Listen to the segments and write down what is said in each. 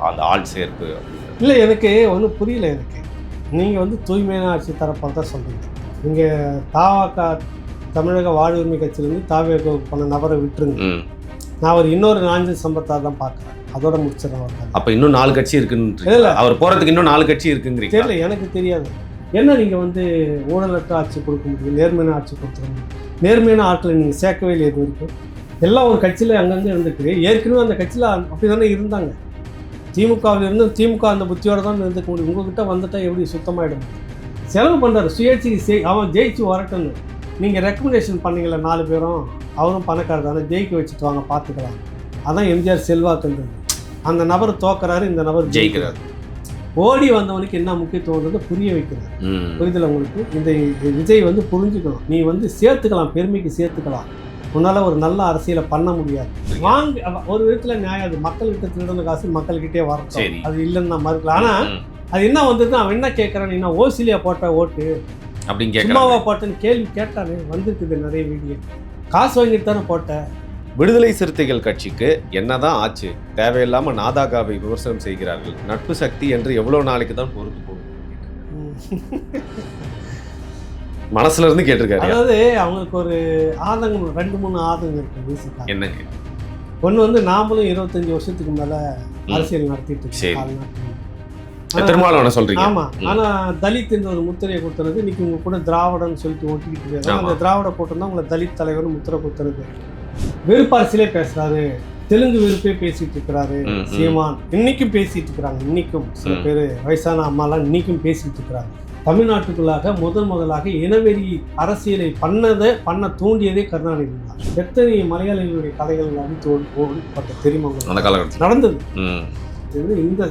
அந்த ஆள் சேர்ப்பு? இல்லை, எனக்கு ஒன்றும் புரியல. எனக்கு நீங்கள் வந்து தூய்மையான ஆட்சி தரப்பால் தான் சொல்கிறீங்க. நீங்கள் தாவாக்கா தமிழக வாழ்வுரிமை கட்சியிலேருந்து தாவேக்கு போன நபரை விட்டுருங்க. நான் ஒரு இன்னொரு 4 சம்பத்தாக தான் பார்க்குறேன். அதோட முடிச்சிடறேன். அப்போ இன்னும் 4 கட்சி இருக்குன்னு? இல்லை, அவர் போகிறதுக்கு இன்னும் 4 கட்சி இருக்குங்கிறீங்க? தெரியல, எனக்கு தெரியாது. என்ன நீங்கள் வந்து ஊழலற்ற ஆட்சி கொடுக்க முடியும், நேர்மையான ஆட்சி கொடுத்துட முடியும். நேர்மையான ஆட்களை நீங்கள் சேர்க்கவே இல்லை இது வரைக்கும். எல்லாம் ஒரு கட்சியில் அங்கங்கே இருந்துட்டு ஏற்கனவே அந்த கட்சியில் அப்படி தானே இருந்தாங்க. திமுகவில் இருந்து திமுக அந்த புத்தியோடு தான் இருந்துக்க முடியும். உங்கள்கிட்ட வந்துட்டால் எப்படி சுத்தமாகிடும்? செலவு பண்ணுறாரு சுயேட்சைக்கு. அவன் ஜெயிச்சு வரட்டுன்னு நீங்கள் ரெக்கமெண்டேஷன் பண்ணீங்களே 4 பேரும், அவரும் பணக்காரர் தானே, ஜெயிக்க வச்சுட்டு வாங்க பார்த்துக்கலாம். அதான் எம்ஜிஆர் செல்வாக்குன்றது. அந்த நபர் தோக்குறாரு, இந்த நபர் ஜெயிக்கிறார். ஓடி வந்தவனுக்கு என்ன முக்கியத்துவம்ன்றது புரிய வைக்கிறார். புரிதல் உங்களுக்கு? இந்த விஜய் வந்து புரிஞ்சுக்கணும். நீ வந்து சேர்த்துக்கலாம், பெருமைக்கு சேர்த்துக்கலாம். உன்னால் ஒரு நல்ல அரசியலை பண்ண முடியாது. ஒரு விதத்தில் நியாயம். அது மக்கள்கிட்ட திருடன காசு மக்கள்கிட்டே வரணும், அது இல்லைன்னு நான் மறுக்கலாம். ஆனால் அது என்ன வந்தது, அவன் என்ன கேட்குறான், நீ ஓசிலியா போட்ட ஓட்டு அப்படின்னு சும்மாவா போட்டேன்னு கேள்வி கேட்டானே. வந்திருக்குது நிறைய வீடியோ. காசு வாங்கிட்டு தானே போட்டேன். விடுதலை சிறுத்தைகள் கட்சிக்கு என்னதான் ஆச்சு? தேவையில்லாம நாதாகாவை விமர்சனம் செய்கிறார்கள். நட்பு சக்தி என்று எவ்வளவு நாளைக்கு தான் பொறுத்து போகும்? மனசுல இருந்து கேட்டிருக்காரு. அதாவது அவங்களுக்கு ஒரு ஆதங்கம், 2-3 ஆதங்கம் இருக்கு பேசிக்கா. என்னங்க? ஒன்று வந்து நாமளும் 25 வருஷத்துக்கு மேல அரசியல் நடத்திட்டு இருக்கோம். திருமாவளவனை சொல்றீங்க? ஆமா. ஆனா தலித் என்ற ஒரு முத்திரையை கொடுத்துறது இன்னைக்கு உங்க கூட திராவிடன்னு சொல்லிட்டு ஓட்டிக்கிட்டு அந்த திராவிட போட்டோம்னா உங்களை தலித் தலைவர் முத்திரை கொடுத்துறது. வெறுப்பு அரசியலே பேசுறாரு, தெலுங்கு வெறுப்பே பேசிட்டு இருக்கிறாரு சீமான். இன்னைக்கும் பேசிட்டு இருக்கிறாங்க. இன்னைக்கும் சில பேர் வயசான அம்மாலாம் இன்னைக்கும் பேசிட்டு இருக்கிறாங்க. தமிழ்நாட்டுக்குள்ளாக முதலாக இனவெறி அரசியலை பண்ண தூண்டியதே கருணாநிதி தான். எத்தனை மலையாளிகளுடைய கதைகள் அடித்து ஓடிப்பட்ட தெரியுமா அந்த காலகட்டத்தில் நடந்தது.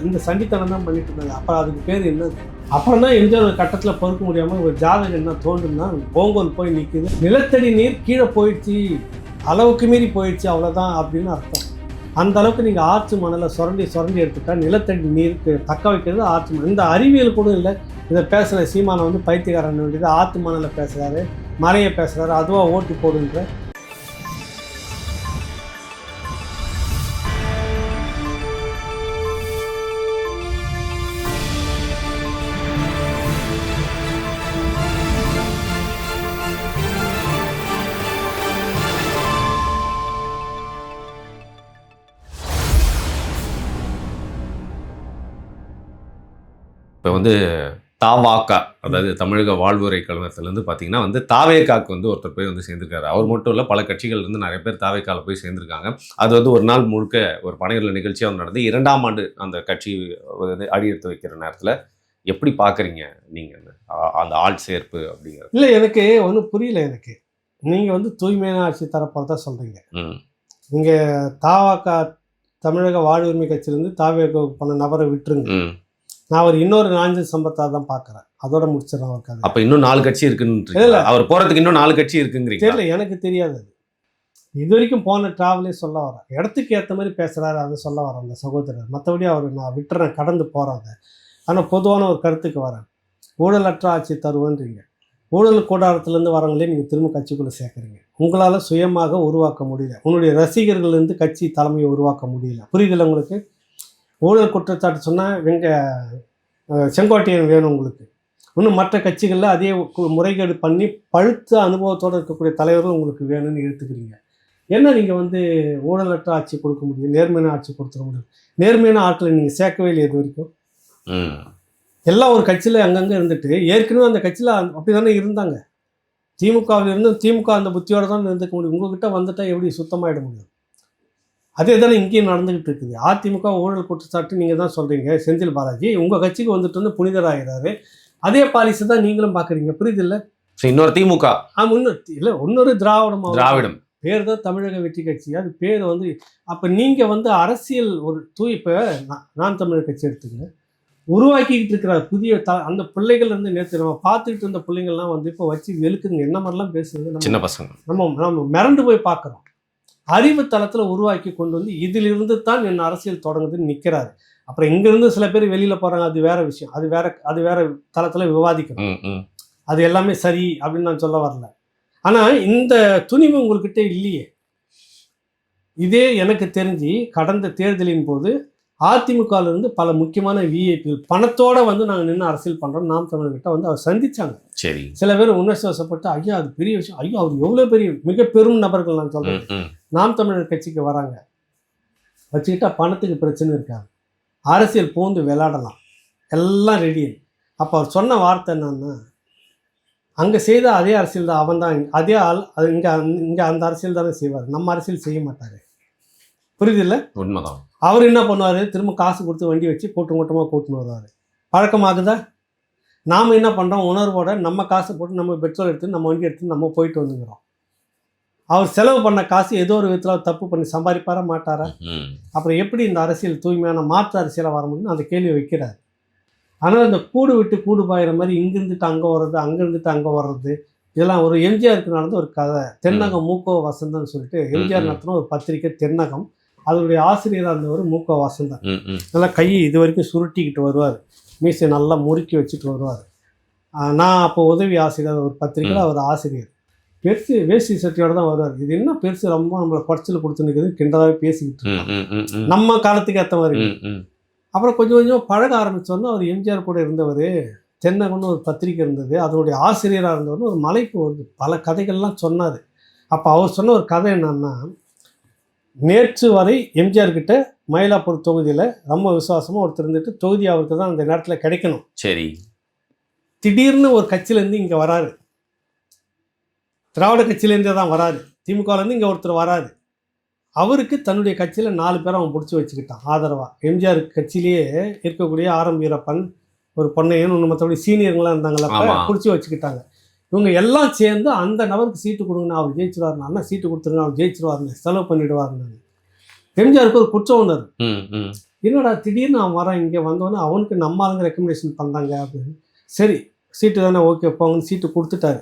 இந்த சண்டித்தனம் தான் பண்ணிட்டு இருந்தாங்க. அப்புறம் அதுக்கு பேர் என்ன? அப்புறம் தான் எம்ஜிஆர் கட்டத்தில் பொறுக்க முடியாமல் ஒரு ஜாதகம் என்ன தோன்றுன்னா ஓங்கோல் போய் நிற்குது. நிலத்தடி நீர் கீழே போயிடுச்சு, அளவுக்கு மீறி போயிடுச்சு, அவ்வளோதான் அப்படின்னு அர்த்தம். அந்த அளவுக்கு நீங்கள் ஆற்று மணலை சுரண்டி எடுத்துட்டா நிலத்தடி நீருக்கு தக்க வைக்கிறது ஆற்று மணல். இந்த அறிவியல் கூட இல்லை. இதை பேசுகிற சீமானை வந்து பைத்தியக்காரன் வேண்டியது. ஆற்று மணலை பேசுகிறாரு, மலையை பேசுகிறாரு, அதுவாக ஓட்டு போடுன்ற. இப்போ வந்து தாவாக்கா, அதாவது தமிழக வாழ்வுரை கழகத்திலேருந்து பார்த்தீங்கன்னா வந்து தாவேக்காவுக்கு வந்து ஒருத்தர் போய் வந்து சேர்ந்துருக்காரு. அவர் மட்டும் இல்லை, பல கட்சிகள்லேருந்து நிறைய பேர் தாவேக்காவில் போய் சேர்ந்துருக்காங்க. அது வந்து ஒரு நாள் முழுக்க ஒரு பனையூரில் நிகழ்ச்சியாக வந்து நடந்து 2ஆம் ஆண்டு அந்த கட்சி வந்து அடியெடுத்து வைக்கிற நேரத்தில் எப்படி பார்க்குறீங்க நீங்கள் அந்த ஆள் சேர்ப்பு அப்படிங்கிறது? இல்லை, எனக்கு ஒன்றும் புரியல. எனக்கு நீங்கள் வந்து தூய்மையான ஆட்சி தரப்பால் தான் சொல்கிறீங்க. நீங்கள் தாவாக்கா தமிழக வாழ்வுரிமை கட்சியிலேருந்து தாவேக்கு போன நபரை விட்டுருங்க. நான் ஒரு இன்னொரு 4 சம்பத்தாக தான் பார்க்குறேன். அதோட முடிச்சிடறேன் ஒரு கதை. அப்போ இன்னும் 4 கட்சி இருக்குன்னு? இல்லை, அவர் போகிறதுக்கு இன்னும் 4 கட்சி இருக்குங்கிறீங்க? தெரியல, எனக்கு தெரியாது. அது இது வரைக்கும் போன ட்ராவலே சொல்ல வரேன். இடத்துக்கு ஏற்ற மாதிரி பேசுகிறாரு, அதை சொல்ல வரேன் அந்த சகோதரர். மற்றபடி அவர் நான் விட்டுறேன், கடந்து போகிறாங்க. ஆனால் பொதுவான ஒரு கருத்துக்கு வரேன். ஊழலற்ற ஆட்சி தருவேன்றீங்க. ஊழல் கூடாரத்துலேருந்து வரவங்களே நீங்கள் திரும்ப கட்சிக்குள்ளே சேர்க்குறீங்க. உங்களால் சுயமாக உருவாக்க முடியல. உங்களுடைய ரசிகர்கள்லேருந்து கட்சி தலைமையை உருவாக்க முடியல. புரியுதில்ல உங்களுக்கு? ஊழல் குற்றச்சாட்டு சொன்னால் செங்கோட்டையன் வேணும் உங்களுக்கு. இன்னும் மற்ற கட்சிகளில் அதே முறைகேடு பண்ணி பழுத்த அனுபவத்தோடு இருக்கக்கூடிய தலைவர்கள் உங்களுக்கு வேணும்னு எடுத்துக்கிறீங்க. என்ன நீங்கள் வந்து ஊழலற்ற ஆட்சி கொடுக்க முடியும், நேர்மையான ஆட்சி கொடுத்துட முடியும். நேர்மையான ஆட்களை நீங்கள் சேர்க்கவே இல்லை இது வரைக்கும். எல்லாம் ஒரு கட்சியில் அங்கங்கே இருந்துட்டு ஏற்கனவே அந்த கட்சியில் அப்படி தானே இருந்தாங்க. திமுகவில் இருந்து திமுக அந்த புத்தியோடு தான் இருந்துக்க முடியும். உங்கள்கிட்ட வந்துட்டால் எப்படி சுத்தமாகிட முடியும்? அதே தானே இங்கேயும் நடந்துக்கிட்டு இருக்குது. அதிமுக ஊழல் குற்றச்சாட்டு நீங்கள் தான் சொல்கிறீங்க. செந்தில் பாலாஜி உங்கள் கட்சிக்கு வந்துட்டு வந்து புனிதராகிறாரு. அதே பாலிசி தான் நீங்களும் பார்க்குறீங்க. புரியுதில்ல? இன்னொரு திமுக இன்னொரு திராவிடம் பேர் தான் தமிழக வெற்றி கட்சி. அது பேர் வந்து அப்போ நீங்கள் வந்து அரசியல் ஒரு இப்போ நான் தமிழர் கட்சி எடுத்துக்கங்க, உருவாக்கிக்கிட்டு இருக்கிற புதிய அந்த பிள்ளைகள் வந்து நேற்று நம்ம பார்த்துக்கிட்டு இருந்த பிள்ளைங்கள்லாம் வந்து இப்போ வச்சு வெளுக்குதுங்க. என்ன மாதிரிலாம் பேசுறது சின்ன பசங்க. நம்ம மிரண்டு போய் பார்க்குறோம். அறிவு தளத்தில் உருவாக்கி கொண்டு வந்து இதிலிருந்து தான் என் அரசியல் தொடங்குதுன்னு நிற்கிறாரு. அப்புறம் இங்கேருந்து சில பேர் வெளியில் போகிறாங்க, அது வேற விஷயம். அது வேற தளத்தில் விவாதிக்கணும். அது எல்லாமே சரி அப்படின்னு நான் சொல்ல வரல. ஆனால் இந்த துணிவு உங்கள்கிட்ட இல்லையே. இதே எனக்கு தெரிஞ்சு கடந்த தேர்தலின் போது அதிமுகவில் இருந்து பல முக்கியமான விஐபிகள் பணத்தோட வந்து நாங்கள் நின்று அரசியல் பண்ணுறோம் நாம் தமிழர்கிட்ட வந்து அவர் சந்திச்சாங்க. சரி. சில பேர் உணர்ச்சிவசப்பட்டு ஐயா அது பெரிய விஷயம், ஐயோ அவர் எவ்வளோ பெரிய மிக பெரும் நபர்கள் நான் சொல்கிறேன் நாம் தமிழர் கட்சிக்கு வராங்க, வச்சுக்கிட்டா பணத்துக்கு பிரச்சனை இருக்காது, அரசியல் பூந்து விளையாடலாம், எல்லாம் ரெடி. அப்போ அவர் சொன்ன வார்த்தை என்னன்னா, அங்கே செய்த அதே அரசியல் தான், அவன் தான் அதே ஆள், அது இங்கே அந்த அரசியல் தானே செய்வார், நம்ம அரசியல் செய்ய மாட்டார். புரியுதில்ல? உண்மைதான். அவர் என்ன பண்ணுவார், திரும்ப காசு கொடுத்து வண்டி வச்சு கூட்டமாக கூட்டின்னு வருவார். பழக்கமாகுதா? நாம் என்ன பண்ணுறோம், உணர்வோட நம்ம காசு போட்டு நம்ம பெட்ரோல் எடுத்து நம்ம வண்டி எடுத்து நம்ம போயிட்டு வந்துக்கிறோம். அவர் செலவு பண்ண காசு ஏதோ ஒரு விதத்தில் தப்பு பண்ணி சம்பாதிப்பாரா மாட்டாரா? அப்புறம் எப்படி இந்த அரசியல் தூய்மையான மாற்று அரசியலாக வர முடியும்னு அந்த கேள்வி வைக்கிறார். ஆனால் இந்த கூடு விட்டு கூடு பாயிற மாதிரி இங்கிருந்துட்டு அங்கே வர்றது, அங்கே இருந்துட்டு அங்கே வர்றது, இதெல்லாம் ஒரு எம்ஜிஆருக்கு நடந்த ஒரு கதை. தென்னகம் மூக்கோ வசந்தன்னு சொல்லிட்டு எம்ஜிஆர் நடத்தின ஒரு பத்திரிக்கை தென்னகம். அதனுடைய ஆசிரியராக இருந்தவர் மூக்கோ வசந்தன். நல்லா கையை இது வரைக்கும் சுருட்டிக்கிட்டு வருவார், மீசை நல்லா முறுக்கி வச்சுட்டு வருவார். நான் அப்போ உதவி ஆசிரியர் ஒரு பத்திரிக்கையில் அவர் ஆசிரியர். பெருசு வேஷ்டி சட்டியோட தான் வருவார். இது என்ன பெருசு ரொம்ப நம்மளை குறைச்சல் கொடுத்து நிற்குது கிண்டலாகவே பேசிக்கிட்டு இருக்கோம் நம்ம காலத்துக்கு ஏற்ற மாதிரி. அப்புறம் கொஞ்சம் கொஞ்சம் பழக ஆரம்பித்தோன்னா அவர் எம்ஜிஆர் கூட இருந்தவர், தென்னகம்னு ஒரு பத்திரிக்கை இருந்தது, அதனுடைய ஆசிரியராக இருந்தவர்னு ஒரு மலைப்பு வருது, பல கதைகள்லாம் சொன்னார். அப்போ அவர் சொன்ன ஒரு கதை என்னன்னா, நேற்று வரை எம்ஜிஆர் கிட்ட மயிலாப்பூர் தொகுதியில் ரொம்ப விசுவாசமாக ஒருத்தர் இருந்துட்டு தொகுதி அவருக்கு தான் அந்த நேரத்தில் கிடைக்கணும். சரி. திடீர்னு ஒரு கட்சியிலேருந்து இங்கே வராரு, திராவிட கட்சியிலேருந்தே தான் வராரு, திமுகலேருந்து இங்கே ஒருத்தர் வராரு. அவருக்கு தன்னுடைய கட்சியில் 4 பேரை அவன் பிடிச்சி வச்சுக்கிட்டான் ஆதரவாக. எம்ஜிஆர் கட்சியிலேயே இருக்கக்கூடிய ஆரம் வீரப்பன், ஒரு பொன்னையன், ஒன்று மற்றபடி சீனியர்கள்லாம் இருந்தாங்களா, பிடிச்சி வச்சுக்கிட்டாங்க. இவங்க எல்லாம் சேர்ந்து அந்த நபருக்கு சீட்டு கொடுங்கண்ணா அவர் ஜெயிச்சிருவாருண்ணா, அண்ணா சீட்டு கொடுத்துருங்க அவர் ஜெயிச்சிருவாருன்னு செலவு பண்ணிவிடுவாருன்னு. எம்ஜிஆருக்கு ஒரு குற்றம் உணர்வு, என்னடா திடீர்னு அவன் வரான், இங்கே வந்தோன்னே அவனுக்கு நம்ம ஆளுங்க ரெக்கமெண்டேஷன் பண்ணுறாங்க அப்படின்னு. சரி சீட்டு தானே, ஓகே போங்கன்னு சீட்டு கொடுத்துட்டாரு.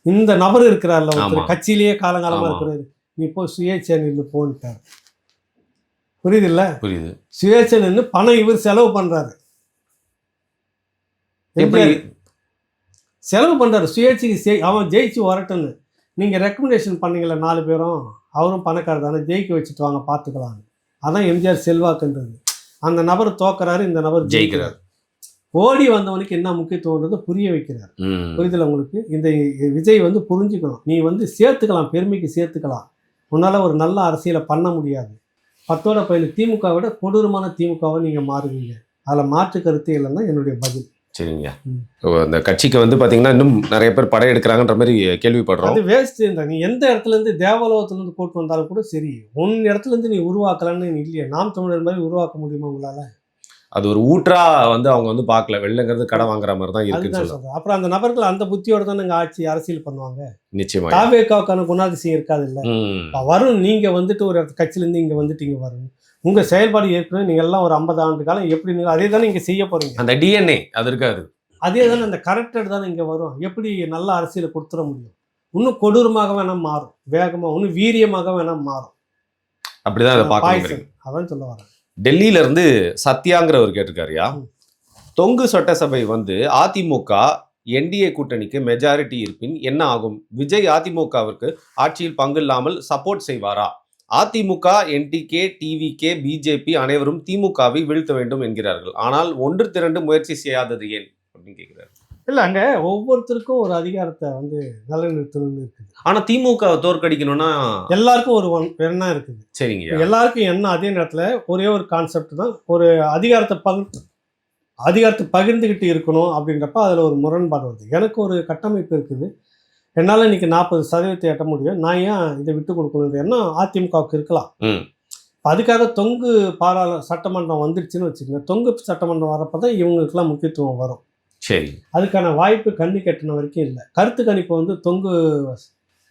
இந்த நபர் இருக்கிறார்ல ஒருத்தர் கட்சியிலேயே காலங்காலமாக இருக்கிறாரு, நீ போய் சுயேட்சை நின்று போன்ட்டார். புரியுது இல்லை? புரியுது. சுயேட்சை நின்று பணம் இவர் செலவு பண்ணுறாரு, செலவு பண்ணுறாரு சுயேட்சைக்கு. அவன் ஜெயிச்சு வரட்டுன்னு நீங்கள் ரெக்கமெண்டேஷன் பண்ணீங்களே 4 பேரும், அவரும் பணக்காரர் தானே, ஜெயிக்க வச்சுட்டு வாங்க பார்த்துக்கலான்னு. அதான் எம்ஜிஆர் செல்வாக்குன்றது. அந்த நபர் தோக்குறாரு, இந்த நபர் ஜெயிக்கிறார். ஓடி வந்தவனுக்கு என்ன முக்கியத்துவம்ன்றதை புரிய வைக்கிறார். புரிதல் உங்களுக்கு? இந்த விஜய் வந்து புரிஞ்சுக்கணும், நீ வந்து சேர்த்துக்கலாம், பெருமைக்கு சேர்த்துக்கலாம், உன்னால் ஒரு நல்ல அரசியலை பண்ண முடியாது. 10ஓட 15 திமுக விட கொடூரமான திமுகவை நீங்கள் மாறுவீங்க, அதில் மாற்று கருத்து இல்லைன்னா என்னுடைய பதில். சரிங்க. அந்த கட்சிக்கு வந்து பார்த்தீங்கன்னா இன்னும் நிறைய பேர் படம் எடுக்கிறாங்கன்ற மாதிரி கேள்விப்படுறோம். அது வேஸ்ட்டுன்றா. நீ எந்த இடத்துலேருந்து தேவலோகத்துலேருந்து கூட்டு வந்தாலும் கூட சரி, உன் இடத்துலேருந்து நீ உருவாக்கலான்னு இல்லையே. நாம் தமிழர் மாதிரி உருவாக்க முடியுமா உங்களால்? அது ஒரு ஊற்றா வந்து அவங்க வந்து பார்க்கல, வெள்ளங்கிறது கடை வாங்குற மாதிரி தான் இருக்குன்னு சொல்லுவாங்க. அப்புறம் அந்த நபர்கள் அந்த புத்தியோட தான் நாங்கள் ஆட்சி அரசியல் பண்ணுவாங்க. நிச்சயமா தாவேக்காவுக்கான குணாதிசயம் இருக்காது இல்லை. வரும் நீங்கள் வந்துட்டு ஒரு கட்சியிலேருந்து இங்கே வந்துட்டு இங்கே வரணும், உங்கள் செயல்பாடு ஏற்கனவே நீங்கள் எல்லாம் ஒரு 50 ஆண்டு காலம் எப்படி நீங்கள் அதே தானே இங்கே செய்ய போகிறீங்க. அந்த டிஎன்ஏ அது இருக்காது, அதே தானே அந்த கரெக்டட் தானே இங்கே வரும். எப்படி நல்ல அரசியலை கொடுத்துட முடியும்? இன்னும் கொடூரமாக வேணால் மாறும், வேகமாக இன்னும் வீரியமாக வேணால் மாறும். அப்படிதான் அதை பார்க்க. அதான் சொல்ல வரேன். டெல்லியில இருந்து சத்யாங்கிறவர் கேட்டிருக்காருயா, தொங்கு சட்டசபை வந்து அதிமுக என்டிஏ கூட்டணிக்கு மெஜாரிட்டி இருப்பின் என்ன ஆகும்? விஜய் அதிமுகவிற்கு ஆட்சியில் பங்கு இல்லாமல் சப்போர்ட் செய்வாரா? அதிமுக, என்டிகே, டிவிகே, பிஜேபி அனைவரும் திமுகவை வீழ்த்த வேண்டும் என்கிறார்கள், ஆனால் ஒன்று திரண்டு முயற்சி செய்யாதது ஏன் அப்படின்னு கேட்கிறாரு. இல்லை, அங்கே ஒவ்வொருத்தருக்கும் ஒரு அதிகாரத்தை வந்து நிலைநிறுத்தணும்னு இருக்குது. ஆனால் திமுக தோற்கடிக்கணும்னா எல்லாருக்கும் ஒரு எண்ணம் இருக்குது. சரிங்க, எல்லாருக்கும் எண்ணம் அதே நேரத்தில் ஒரே ஒரு கான்செப்ட் தான், ஒரு அதிகாரத்தை பகிர்ந்துக்கிட்டு இருக்கணும் அப்படின்றப்ப அதில் ஒரு முரண்பாடு வருது. எனக்கு ஒரு கட்டமைப்பு இருக்குது, என்னால் இன்றைக்கி 40% எட்ட முடியும், நான் ஏன் இதை விட்டு கொடுக்கணுன்ற எண்ணம் அதிமுகவுக்கு இருக்கலாம். அதுக்காக தொங்கு சட்டமன்றம் வந்துடுச்சுன்னு வச்சுக்கோங்க, தொங்கு சட்டமன்றம் வரப்போ தான் இவங்களுக்கெல்லாம் முக்கியத்துவம் வரும். சரி, அதுக்கான வாய்ப்பு கண்ணி கட்டின வரைக்கும் இல்லை. கருத்து கணிப்பு வந்து தொங்கு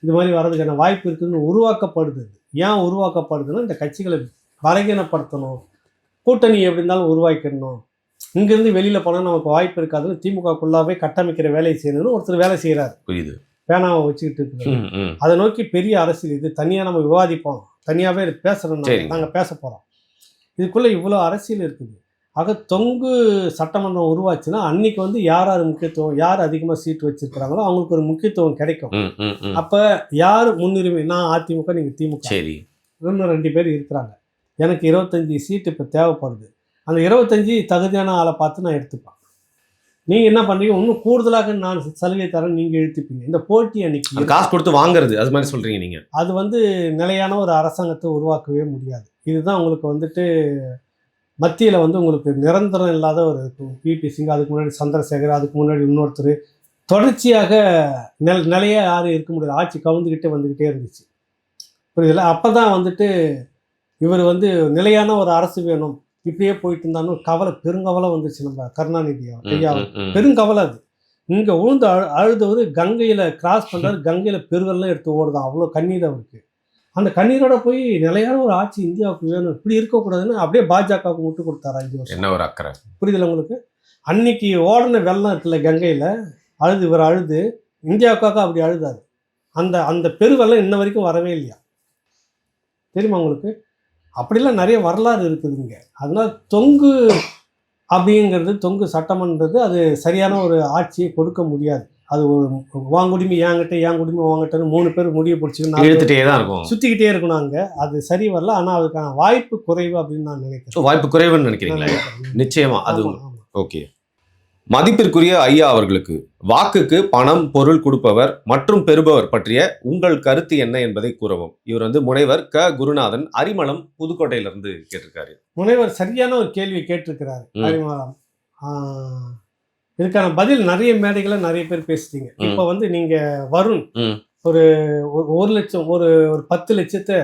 இது மாதிரி வர்றதுக்கான வாய்ப்பு இருக்குதுன்னு உருவாக்கப்படுது. ஏன் உருவாக்கப்படுதுன்னா, இந்த கட்சிகளை பலகீனப்படுத்தணும், கூட்டணி எப்படி இருந்தாலும் உருவாக்கிடணும், இங்கேருந்து வெளியில் போனால் நமக்கு வாய்ப்பு இருக்காதுன்னு திமுகக்குள்ளாவே கட்டமைக்கிற வேலையை செய்யணும்னு ஒருத்தர் வேலை செய்கிறார். புரியுது. பேனாவை வச்சுக்கிட்டு இருக்குது. அதை நோக்கி பெரிய அரசியல் இது தனியாக நம்ம விவாதிப்போம், தனியாகவே பேசுகிறோம், நாங்கள் பேச போகிறோம். இதுக்குள்ளே இவ்வளோ அரசியல் இருக்குது. ஆக தொங்கு சட்டமன்றம் உருவாச்சுன்னா அன்னைக்கு வந்து யார் முக்கியத்துவம், யார் அதிகமாக சீட்டு வச்சிருக்கிறாங்களோ அவங்களுக்கு ஒரு முக்கியத்துவம் கிடைக்கும். அப்போ யார் முன்னுரிமை? நான் அதிமுக, நீங்கள் திமுக, சரி, இன்னும் 2 பேர் இருக்கிறாங்க, எனக்கு 25 சீட்டு இப்போ தேவைப்படுது. அந்த 25 தகுதியான ஆளை பார்த்து நான் எடுத்துப்பேன். நீங்கள் என்ன பண்ணுறீங்க, இன்னும் கூடுதலாக நான் சலுகை தரேன், நீங்கள் இழுத்துப்பீங்க. இந்த போட்டி அன்னைக்கு காசு கொடுத்து வாங்குறது அது மாதிரி சொல்றீங்க நீங்க. அது வந்து நிலையான ஒரு அரசாங்கத்தை உருவாக்கவே முடியாது. இதுதான் உங்களுக்கு வந்துட்டு மத்தியில் வந்து உங்களுக்கு நிரந்தரம் இல்லாத ஒரு பிபி சிங், அதுக்கு முன்னாடி சந்திரசேகர், அதுக்கு முன்னாடி இன்னொருத்தர், தொடர்ச்சியாக நிலையாக யாரும் இருக்க முடியாது. ஆட்சி கவுந்துக்கிட்டே வந்துக்கிட்டே இருந்துச்சு. புரியுதுல? அப்போ தான் வந்துட்டு இவர் வந்து நிலையான ஒரு அரசு வேணும், இப்படியே போயிட்டு இருந்தாலும் கவலை, பெருங்கவலை வந்துச்சு நம்ம கருணாநிதி ஐயாவும். பெருங்கவலை அது. இங்கே உழுந்து அழுதவர் கங்கையில் கிராஸ் பண்ணுறாரு, கங்கையில் பெருவெல்லாம் எடுத்து ஓடுதான், அவ்வளோ கண்ணீர் அவருக்கு. அந்த கண்ணீரோட போய் நிலையான ஒரு ஆட்சி இந்தியாவுக்கு வேணும், இப்படி இருக்கக்கூடாதுன்னு அப்படியே பாஜகவுக்கு முட்டு கொடுத்தாரு 5 வருஷம். என்ன ஒரு அக்கறை புரியுதுல உங்களுக்கு? அன்னைக்கு ஓடின வெள்ளம் இருக்குல்ல கங்கையில், அழுது இவர் அழுது இந்தியாவுக்காக அப்படி அழுதாரு. அந்த அந்த பெருவெள்ளம் இன்ன வரைக்கும் வரவே இல்லையா, தெரியுமா உங்களுக்கு? அப்படிலாம் நிறைய வரலாறு இருக்குதுங்க. அதனால் தொங்கு அப்படிங்கிறது, தொங்கு சட்டமன்றது அது சரியான ஒரு ஆட்சியை கொடுக்க முடியாது. அது ஒரு வாங்குடிமை என்கிட்ட, என் குடிமை வாங்கிட்டேன்னு 3 பேர் முடிய பிடிச்சிக்கிட்டு இழுத்துட்டே தான் இருக்கும், சுற்றிக்கிட்டே இருக்கணும். அங்கே அது சரி வரல. ஆனால் அதுக்கான வாய்ப்பு குறைவு அப்படின்னு நான் நினைக்கிறேன். வாய்ப்பு குறைவுன்னு நினைக்கிறீங்களா? நிச்சயமா அது ஓகே. மதிப்பிற்குரிய ஐயா அவர்களுக்கு வாக்குக்கு பணம் பொருள் கொடுப்பவர் மற்றும் பெறுபவர் பற்றிய உங்கள் கருத்து என்ன என்பதை கூறவும். இவர் வந்து முனைவர் க குருநாதன், அரிமளம், புதுக்கோட்டையிலிருந்து கேட்டிருக்காரு. முனைவர் சரியான ஒரு கேள்வி கேட்டிருக்கிறாரு. அரிமளம், இதுக்கான பதில் நிறைய மேடைகளை நிறைய பேர் பேசிட்டீங்க. இப்போ வந்து நீங்க வருண் ஒரு 1 லட்சம் ஒரு 10 லட்சத்தை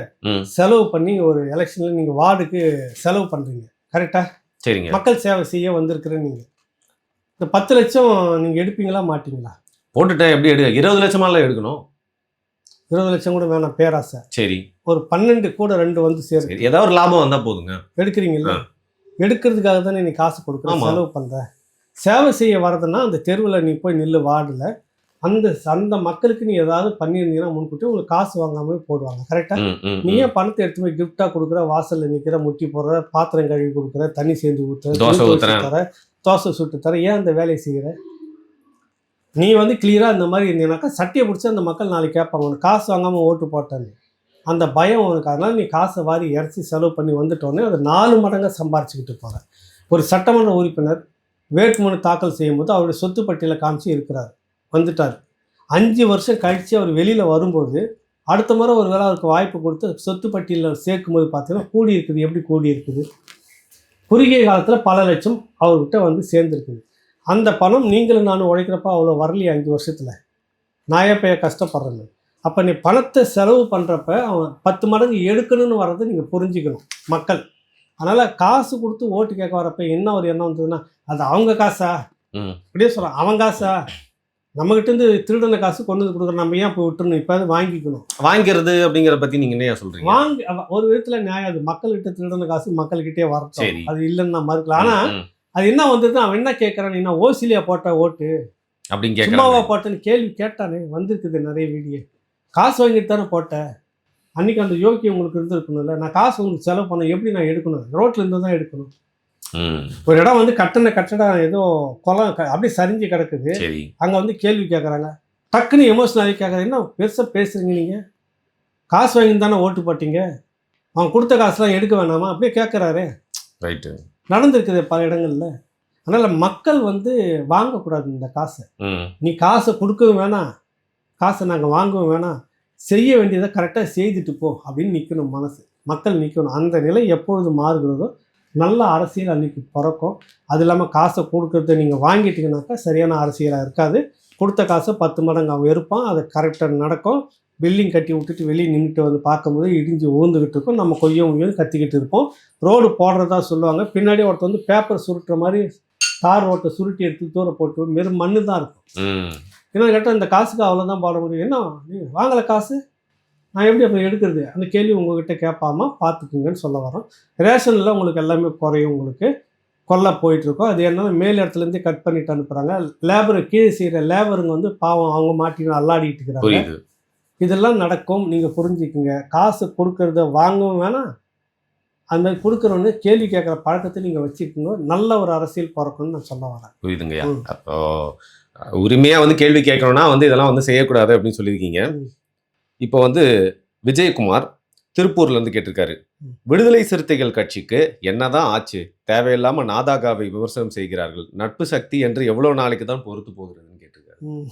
செலவு பண்ணி ஒரு எலெக்ஷன்ல நீங்க வார்டுக்கு செலவு பண்றீங்க, கரெக்டா? சரிங்க. மக்கள் சேவை செய்ய வந்திருக்கிற நீங்க இந்த 10 லட்சம் நீங்க எடுப்பீங்களா மாட்டீங்களா? போட்டுட்டேன், எப்படி எடுக்க? 20 லட்சமால எடுக்கணும். 20 லட்சம் கூட வேணாம், பேராசை. சரி, ஒரு 12 கூட 2 வந்து சேரும், ஏதாவது ஒரு லாபம் வந்தா போதுங்க. எடுக்கிறீங்கல்ல? எடுக்கிறதுக்காக தானே நீ காசு கொடுக்குற, செலவு பண்ற. சேவை செய்ய வரதுன்னா அந்த தெருவில் நீ போய் நில்லு, வார்டில் அந்த மக்களுக்கு நீ ஏதாவது பண்ணியிருந்தீங்கன்னா முன்கூட்டி உங்களுக்கு காசு வாங்காம போடுவாங்க, கரெக்டா? நீ ஏன் பணத்தை எடுத்து போய் கிஃப்டா கொடுக்குற, வாசல்ல நிற்கிற, முட்டி போடுற, பாத்திரம் கழுவி கொடுக்குற, தண்ணி சேர்ந்து ஊற்றுற, தோசை சுட்டு தர, ஏன் அந்த வேலையை செய்கிற? நீ வந்து கிளியராக இந்த மாதிரி இருந்தீங்கன்னாக்கா சட்டியை பிடிச்சி அந்த மக்கள் நாளைக்கு கேட்பாங்க, உனக்கு காசு வாங்காமல் ஓட்டு போட்டேன்னு. அந்த பயம் உனக்கு. அதனால நீ காசை வாரி இறச்சி செலவு பண்ணி வந்துட்டோன்னே அதை 4 மடங்காக சம்பாரிச்சுக்கிட்டு போகிற. ஒரு சட்டமன்ற உறுப்பினர் வேட்புமனு தாக்கல் செய்யும்போது அவருடைய சொத்து பட்டியலை காமிச்சு இருக்கிறார், வந்துட்டார். 5 வருஷம் கழித்து அவர் வெளியில் வரும்போது அடுத்த முறை ஒரு வேளை அவருக்கு வாய்ப்பு கொடுத்து சொத்து பட்டியலில் சேர்க்கும்போது பார்த்தீங்கன்னா கூடி இருக்குது. எப்படி கூடி இருக்குது? குறுகிய காலத்தில் பல லட்சம் அவர்கிட்ட வந்து சேர்ந்துருக்குது. அந்த பணம் நீங்களும் நானும் உழைக்கிறப்ப அவ்வளோ வரலையே 5 வருஷத்தில். நான் எப்போ கஷ்டப்படுறேன்னு. அப்போ நீ பணத்தை செலவு பண்ணுறப்ப அவன் 10 மடங்கு எடுக்கணும்னு வர்றதை நீங்கள் புரிஞ்சுக்கணும் மக்கள். அதனால் காசு கொடுத்து ஓட்டு கேட்க வரப்ப என்ன ஒரு எண்ணம் வந்ததுன்னா, அது அவங்க காசா, இப்படியே சொல்கிறான், அவன் காசா, நம்மகிட்டேருந்து திருடன காசு கொண்டு வந்து கொடுக்குற, நம்ம ஏன் போய் விட்டுருணும், இப்போ அது வாங்கிக்கணும். வாங்கிறது அப்படிங்கிற பற்றி நீங்கள் என்ன சொல்கிறீங்க? வாங்கி ஒரு விதத்தில் நியாயம். அது மக்கள்கிட்ட திருடன காசு மக்கள்கிட்டே வரட்டும், அது இல்லைன்னு நான் மறுக்கலாம். ஆனால் அது என்ன வந்தது, அவன் என்ன கேட்குறான், நீ நான் ஓசிலியா போட்ட ஓட்டு அப்படின்னு சும்மாவா போட்டேன்னு கேள்வி கேட்டானே. வந்திருக்குது நிறைய வீடியோ. காசு வாங்கிட்டு தானே போட்டேன், அன்றைக்கி அந்த யோக்கியம் உங்களுக்கு இருந்துருக்கணும்ல. நான் காசு உங்களுக்கு செலவு பண்ண எப்படி நான் எடுக்கணும்? ரோட்டில் இருந்து தான் எடுக்கணும். ஒரு இடம் வந்து கட்டடம் ஏதோ குளம் அப்படியே சரிஞ்சு கிடக்குது, அங்கே வந்து கேள்வி கேட்குறாங்க, டக்குன்னு எமோஷனலாகி கேட்குறாங்க, என்ன பெருசாக பேசுகிறீங்க, நீங்கள் காசு வாங்கிட்டு தானே ஓட்டு போட்டீங்க, அவன் கொடுத்த காசுலாம் எடுக்க வேணாமா, அப்படியே கேட்குறாரு. ரைட்டு, நடந்திருக்குது பல இடங்களில். அதனால் மக்கள் வந்து வாங்கக்கூடாது இந்த காசை. நீ காசை கொடுக்கவும் வேணாம், காசை நாங்கள் வாங்கவும் வேணாம், செய்ய வேண்டியதை கரெக்டாக செய்துட்டு போ அப்படின்னு நிற்கணும் மனசு. மக்கள் நிற்கணும். அந்த நிலை எப்பொழுது மாறுகிறதோ நல்ல அரசியல் அன்றைக்கி பிறக்கும். அது இல்லாமல் காசை கொடுக்கறத நீங்கள் வாங்கிட்டீங்கன்னாக்கா சரியான அரசியலாக இருக்காது. கொடுத்த காசை 10 மடங்கு அவன் இருப்பான், அது கரெக்டாக நடக்கும். பில்டிங் கட்டி விட்டுட்டு வெளியே நின்றுட்டு வந்து பார்க்கும்போது இடிஞ்சு ஊந்துக்கிட்டு இருக்கும், நம்ம கொய்யும் கத்திக்கிட்டு இருப்போம். ரோடு போடுறதா சொல்லுவாங்க, பின்னாடி ஒருத்தர் வந்து பேப்பர் சுருட்டுற மாதிரி தார் ரோட்டை சுருட்டி எடுத்து தூர போட்டு வெறும் மண்ணு தான் இருக்கும். ஏன்னா கேட்டால் இந்த காசுக்கு அவ்வளோதான் போட முடியும். என்ன நீ வாங்கலை காசு, நான் எப்படி அப்போ எடுக்கிறது? அந்த கேள்வி உங்கள்கிட்ட கேட்பாம பார்த்துக்குங்கன்னு சொல்ல வரோம். ரேஷனில் உங்களுக்கு எல்லாமே குறையும், உங்களுக்கு கொல்ல போயிட்டுருக்கோம். அது என்னன்னா மேல் இடத்துலேருந்தே கட் பண்ணிட்டு அனுப்புகிறாங்க. லேபர் கீழே செய்கிற லேபருங்க வந்து பாவம் அவங்க மாட்டின்னு அல்லாடிட்டு இருக்கிறாங்க. இதெல்லாம் நடக்கும், நீங்கள் புரிஞ்சுக்குங்க. காசு கொடுக்கறத வாங்கவும் வேணாம், அந்த மாதிரி கொடுக்குறோன்னு கேள்வி கேட்குற பழக்கத்தை நீங்கள் வச்சுக்கோங்க. நல்ல ஒரு அரசியல் பிறக்கணும்னு நான் சொல்ல வரேன். புரியுதுங்கய்யா. அப்போ உரிமையாக வந்து கேள்வி கேட்கணும்னா வந்து இதெல்லாம் வந்து செய்யக்கூடாது அப்படின்னு சொல்லியிருக்கீங்க. இப்போ வந்து விஜயகுமார் திருப்பூர்ல இருந்து கேட்டிருக்காரு, ம். விடுதலை சிறுத்தைகள் கட்சிக்கு என்னதான் ஆச்சு? தேவையில்லாம நாதாகாவை விமர்சனம் செய்கிறார்கள். நட்பு சக்தி என்று எவ்வளவு நாளைக்கு தான் பொறுத்து போகிறதுன்னு கேட்டிருக்காரு. ம்.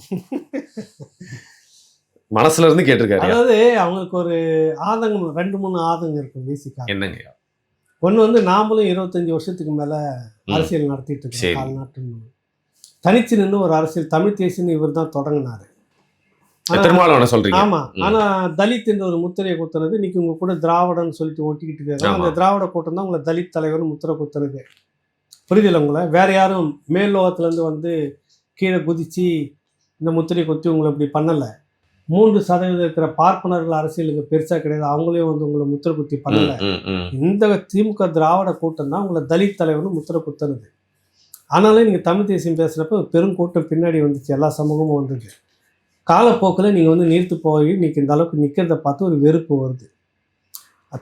மனசுல இருந்து கேட்டிருக்காரு. அதாவது அவங்களுக்கு ஒரு ஆதங்கம் 2-3 ஆதங்கம் இருக்கும் விசிகா. என்னங்க? ஒன்று வந்து நாமளும் 25 வருஷத்துக்கு மேல ம். அரசியல் நடத்திட்டு சரி. இருக்கோம். கால்நாட்டு தனிச்சு நின்று ஒரு அரசியல் தமிழ் தேசியன்னு இவர் தான் தொடங்கினாரு. திருமாவளவனை சொல்றீங்க? ஆமா. ம். ஆனா தலித் என்ற ஒரு முத்திரையை குத்துறது இன்னைக்கு உங்க கூட திராவிடன்னு சொல்லிட்டு ஒட்டிக்கிட்டு இருக்காங்க. ஆமா. அந்த திராவிட கூட்டம் தான் உங்களை தலித் தலைவர்னு முத்திரை குத்துறது. புரியுதுல உங்களை? வேற யாரும் மேல் லோகத்துல இருந்து வந்து கீழே குதிச்சு இந்த முத்திரையை குத்தி உங்களை இப்படி பண்ணல. 3% இருக்கிற பார்ப்பனர்கள் அரசியலுக்கு பெருசா கிடையாது. அவங்களே வந்து உங்களை முத்திரை குத்தி பண்ணல. இந்த திமுக திராவிட கூட்டம் தான் உங்களை தலித் தலைவர்னு முத்திரை குத்துறது. ஆனாலும் நீங்க தமிழ் தேசியம் பேசுறப்ப பெரும் கூட்டம் பின்னாடி வந்துச்சு. எல்லா சமூகமும் வந்துச்சு. காலப்போக்கில் நீங்கள் வந்து நீர்த்து போய் இன்னைக்கு இந்த அளவுக்கு நிற்கிறத பார்த்து ஒரு வெறுப்பு வருது.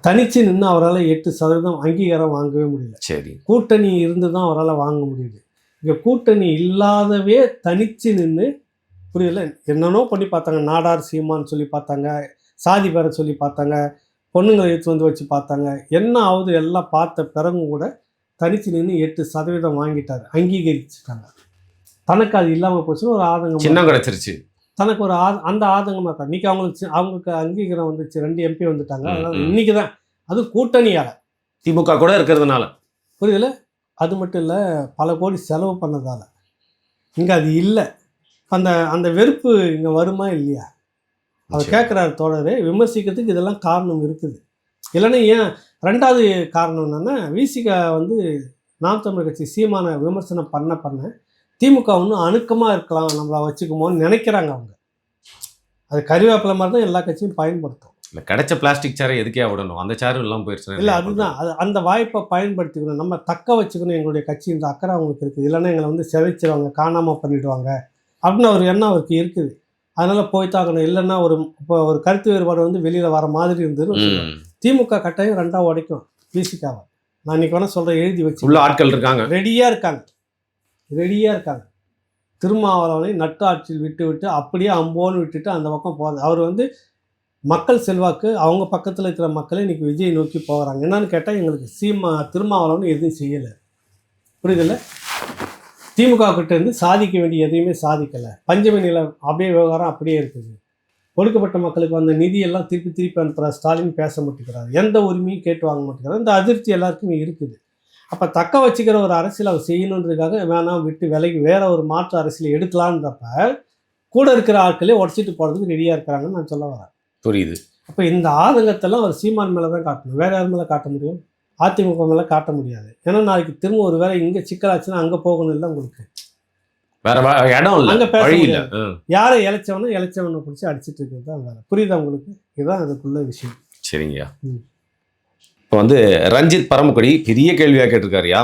தனிச்சு நின்று அவரால் 8% அங்கீகாரம் வாங்கவே முடியல. சரி. கூட்டணி இருந்து தான் அவரால் வாங்க முடியுது. இங்கே கூட்டணி இல்லாதவே தனிச்சு நின்று, புரியல, என்னென்னோ பண்ணி பார்த்தாங்க. நாடார் சீமான்னு சொல்லி பார்த்தாங்க, சாதி பேரை சொல்லி பார்த்தாங்க, பொண்ணுங்களை எடுத்து வந்து வச்சு பார்த்தாங்க. என்ன ஆகுது எல்லாம் பார்த்த பிறகும் கூட தனிச்சு நின்று 8% வாங்கிட்டார், அங்கீகரிச்சுட்டாங்க. தனக்கு அது இல்லாமல் போச்சுன்னு ஒரு ஆதங்கம், சின்னம் கிடச்சிருச்சு. தனக்கு ஒரு அந்த ஆதங்கமாக இருக்கா. இன்றைக்கி அவங்களுக்கு அங்கீகாரம் வந்துச்சு, 2 MP வந்துட்டாங்க. அதனால் இன்றைக்கி தான் அது கூட்டணியால், திமுக கூட இருக்கிறதுனால. புரியுதுல? அது மட்டும் இல்லை, பல கோடி செலவு பண்ணதால். இங்கே அது இல்லை. அந்த வெறுப்பு இங்கே வருமா இல்லையா? அவர் கேட்குறாரு தோழரே, விமர்சிக்கிறதுக்கு இதெல்லாம் காரணம் இருக்குது. இல்லைன்னா ஏன் 2வது காரணம் என்னென்னா, விசிகா வந்து நாம் தமிழர் கட்சி சீமான விமர்சனம் பண்ண திமுக இன்னும் அணுக்கமாக இருக்கலாம், நம்மளை வச்சுக்குமோன்னு நினைக்கிறாங்க அவங்க. அது கறிவேப்பிலை மாதிரி தான் எல்லா கட்சியும் பயன்படுத்தும். இல்லை, கிடைச்ச பிளாஸ்டிக் சேரை எதுக்கே விடணும்? அந்த சேரும் இல்லாமல் போயிடுச்சு. இல்லை, அதுதான் அந்த வாய்ப்பை பயன்படுத்திக்கணும், நம்ம தக்க வச்சுக்கணும். எங்களுடைய கட்சி இந்த அக்கறை அவங்களுக்கு இருக்குது. இல்லைன்னா எங்களை வந்து சிதைச்சிருவாங்க, காணாமல் பண்ணிவிடுவாங்க அப்படின்னு ஒரு எண்ணம் அவருக்கு இருக்குது. அதனால் போய்த்தாகணும். இல்லைன்னா இப்போ ஒரு கருத்து வேறுபாடு வந்து வெளியில் வர மாதிரி இருந்தது. திமுக கட்டாயம் 2ஆக உடைக்கும் விசிகாவை. நான் இன்னைக்கு வேணால் சொல்கிறேன், எழுதி வச்சு. உள்ள ஆட்கள் இருக்காங்க, ரெடியாக இருக்காங்க. திருமாவளவனை நட்டு ஆட்சியில் விட்டு அப்படியே அம்போன்னு விட்டுட்டு அந்த பக்கம் போகிறது. அவர் வந்து மக்கள் செல்வாக்கு, அவங்க பக்கத்தில் இருக்கிற மக்களை இன்றைக்கி விஜய் நோக்கி போகிறாங்க. என்னன்னு கேட்டால், எங்களுக்கு திருமாவளவன் எதுவும் செய்யலை, புரியுதில்ல? திமுக கிட்ட இருந்து சாதிக்க வேண்டிய எதையுமே சாதிக்கலை. பஞ்சமி நில அப்படியே விவகாரம் அப்படியே இருக்குது. ஒடுக்கப்பட்ட மக்களுக்கு வந்த நிதியெல்லாம் திருப்பி அனுப்புகிற ஸ்டாலின் பேச மாட்டேங்கிறார். எந்த உரிமையும் கேட்டு வாங்க மாட்டேங்கிறார். இந்த அதிருப்தி எல்லாருக்குமே இருக்குது. அப்போ தக்க வச்சுக்கிற ஒரு அரசியல் அவர் செய்யணுன்றதுக்காக வேணாம் விட்டு விலைக்கு வேற ஒரு மாற்று அரசியலை எடுக்கலான்றப்ப கூட இருக்கிற ஆட்களே உடச்சிட்டு போகிறதுக்கு ரெடியாக இருக்கிறாங்கன்னு நான் சொல்ல வரேன். புரியுது. அப்போ இந்த ஆதங்கத்தெல்லாம் அவர் சீமான் மேலே தான் காட்டணும். வேற யார் மேலே காட்ட முடியும்? அதிமுக மேலே காட்ட முடியாது. ஏன்னா நாளைக்கு திரும்ப ஒரு வேலை இங்கே சிக்கலாச்சுன்னா அங்கே போகணும். இல்லை, உங்களுக்கு வேற இடம் இல்லை, அங்கே பேச வழி இல்லை. இல்லை. யாரை இழைச்சவனை பிடிச்சி அடிச்சிட்டு இருக்கிறது தான் வேலை. புரியுதா உங்களுக்கு? இதுதான் அதுக்குள்ள விஷயம். சரிங்கய்யா. இப்போ வந்து ரஞ்சித் பரமக்குடி பெரிய கேள்வியாக கேட்டிருக்காருயா.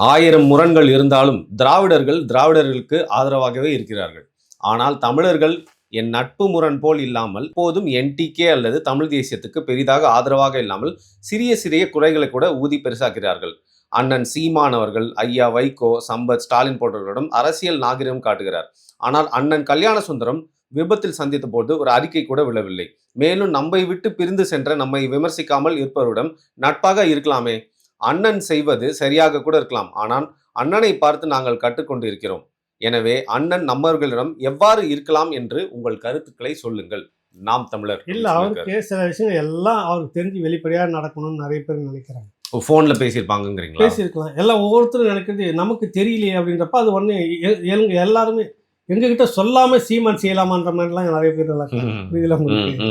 1000 முரண்கள் இருந்தாலும் திராவிடர்களுக்கு ஆதரவாகவே இருக்கிறார்கள். ஆனால் தமிழர்கள் என் நட்பு முரண் போல் இல்லாமல் போதும் என்டிகே அல்லது தமிழ் தேசியத்துக்கு பெரிதாக ஆதரவாக இல்லாமல் சிறிய குறைகளை கூட ஊதி பெருசாக்கிறார்கள். அண்ணன் சீமான் அவர்கள், ஐயா வைகோ, சம்பத், ஸ்டாலின் போன்றவர்களிடம் அரசியல் நாகரிகம் காட்டுகிறார். ஆனால் அண்ணன் கல்யாண சுந்தரம் விபத்தில் சந்தித்த போது ஒரு அறிக்கை கூட விழவில்லை. மேலும் நம்மை விட்டு பிரிந்து சென்ற நம்மை விமர்சிக்காமல் இருப்பவரிடம் நட்பாக இருக்கலாமே. அண்ணன் செய்வது சரியாக கூட இருக்கலாம். ஆனால் அண்ணனை பார்த்து நாங்கள் கற்றுக்கொண்டு இருக்கிறோம். எனவே அண்ணன் நம்மவர்களிடம் எவ்வாறு இருக்கலாம் என்று உங்கள் கருத்துக்களை சொல்லுங்கள். நாம் தமிழர். இல்லை, அவருக்கு சில விஷயங்கள் எல்லாம் அவருக்கு தெரிஞ்சு வெளிப்படையாக நடக்கணும்னு நிறைய பேர் நினைக்கிறாங்க. ஃபோனில் பேசியிருப்பாங்கங்கிறீங்களா? பேசியிருக்கலாம். எல்லாம் ஒவ்வொருத்தரும் நினைக்கிறது நமக்கு தெரியலையே அப்படின்றப்ப அது ஒன்று எல்லாருமே எங்ககிட்ட சொல்லாமல் சீமான் செய்யலாமான்ற மாதிரிலாம் நிறைய பேர் புரியுதுல உங்களுக்கு?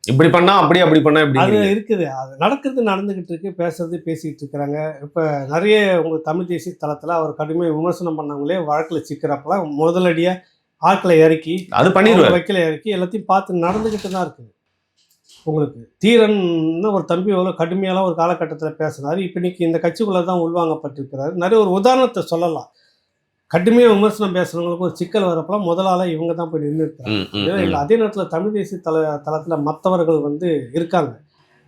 இப்படி பண்ணா அப்படி பண்ணா அது இருக்குது. அது நடந்துகிட்டு இருக்கு, பேசிக்கிட்டு இருக்கிறாங்க. இப்போ நிறைய உங்கள் தமிழ் தேசிய தளத்தில் அவர் கடுமையாக விமர்சனம் பண்ணவங்களே வழக்கில் சிக்கிறப்பெல்லாம் முதலடியாக ஆட்களை இறக்கி அது பண்ணிடுவார், வைக்கல இறக்கி எல்லாத்தையும் பார்த்து நடந்துக்கிட்டு தான் இருக்குது. உங்களுக்கு தீரன்னு ஒரு தம்பி எவ்வளோ கடுமையெல்லாம் ஒரு காலகட்டத்தில் பேசினார். இப்போ இன்னைக்கு இந்த கட்சிக்குள்ளே தான் உள்வாங்கப்பட்டிருக்கிறாரு. நிறைய ஒரு உதாரணத்தை சொல்லலாம். கடுமையாக விமர்சனம் பேசுகிறவங்களுக்கு ஒரு சிக்கல் வரப்பெல்லாம் முதலால இவங்க தான் போய் நின்று இருக்கிறாங்க. அதே நேரத்தில் தமிழ் தேசிய தளத்தில் மற்றவர்கள் வந்து இருக்காங்க.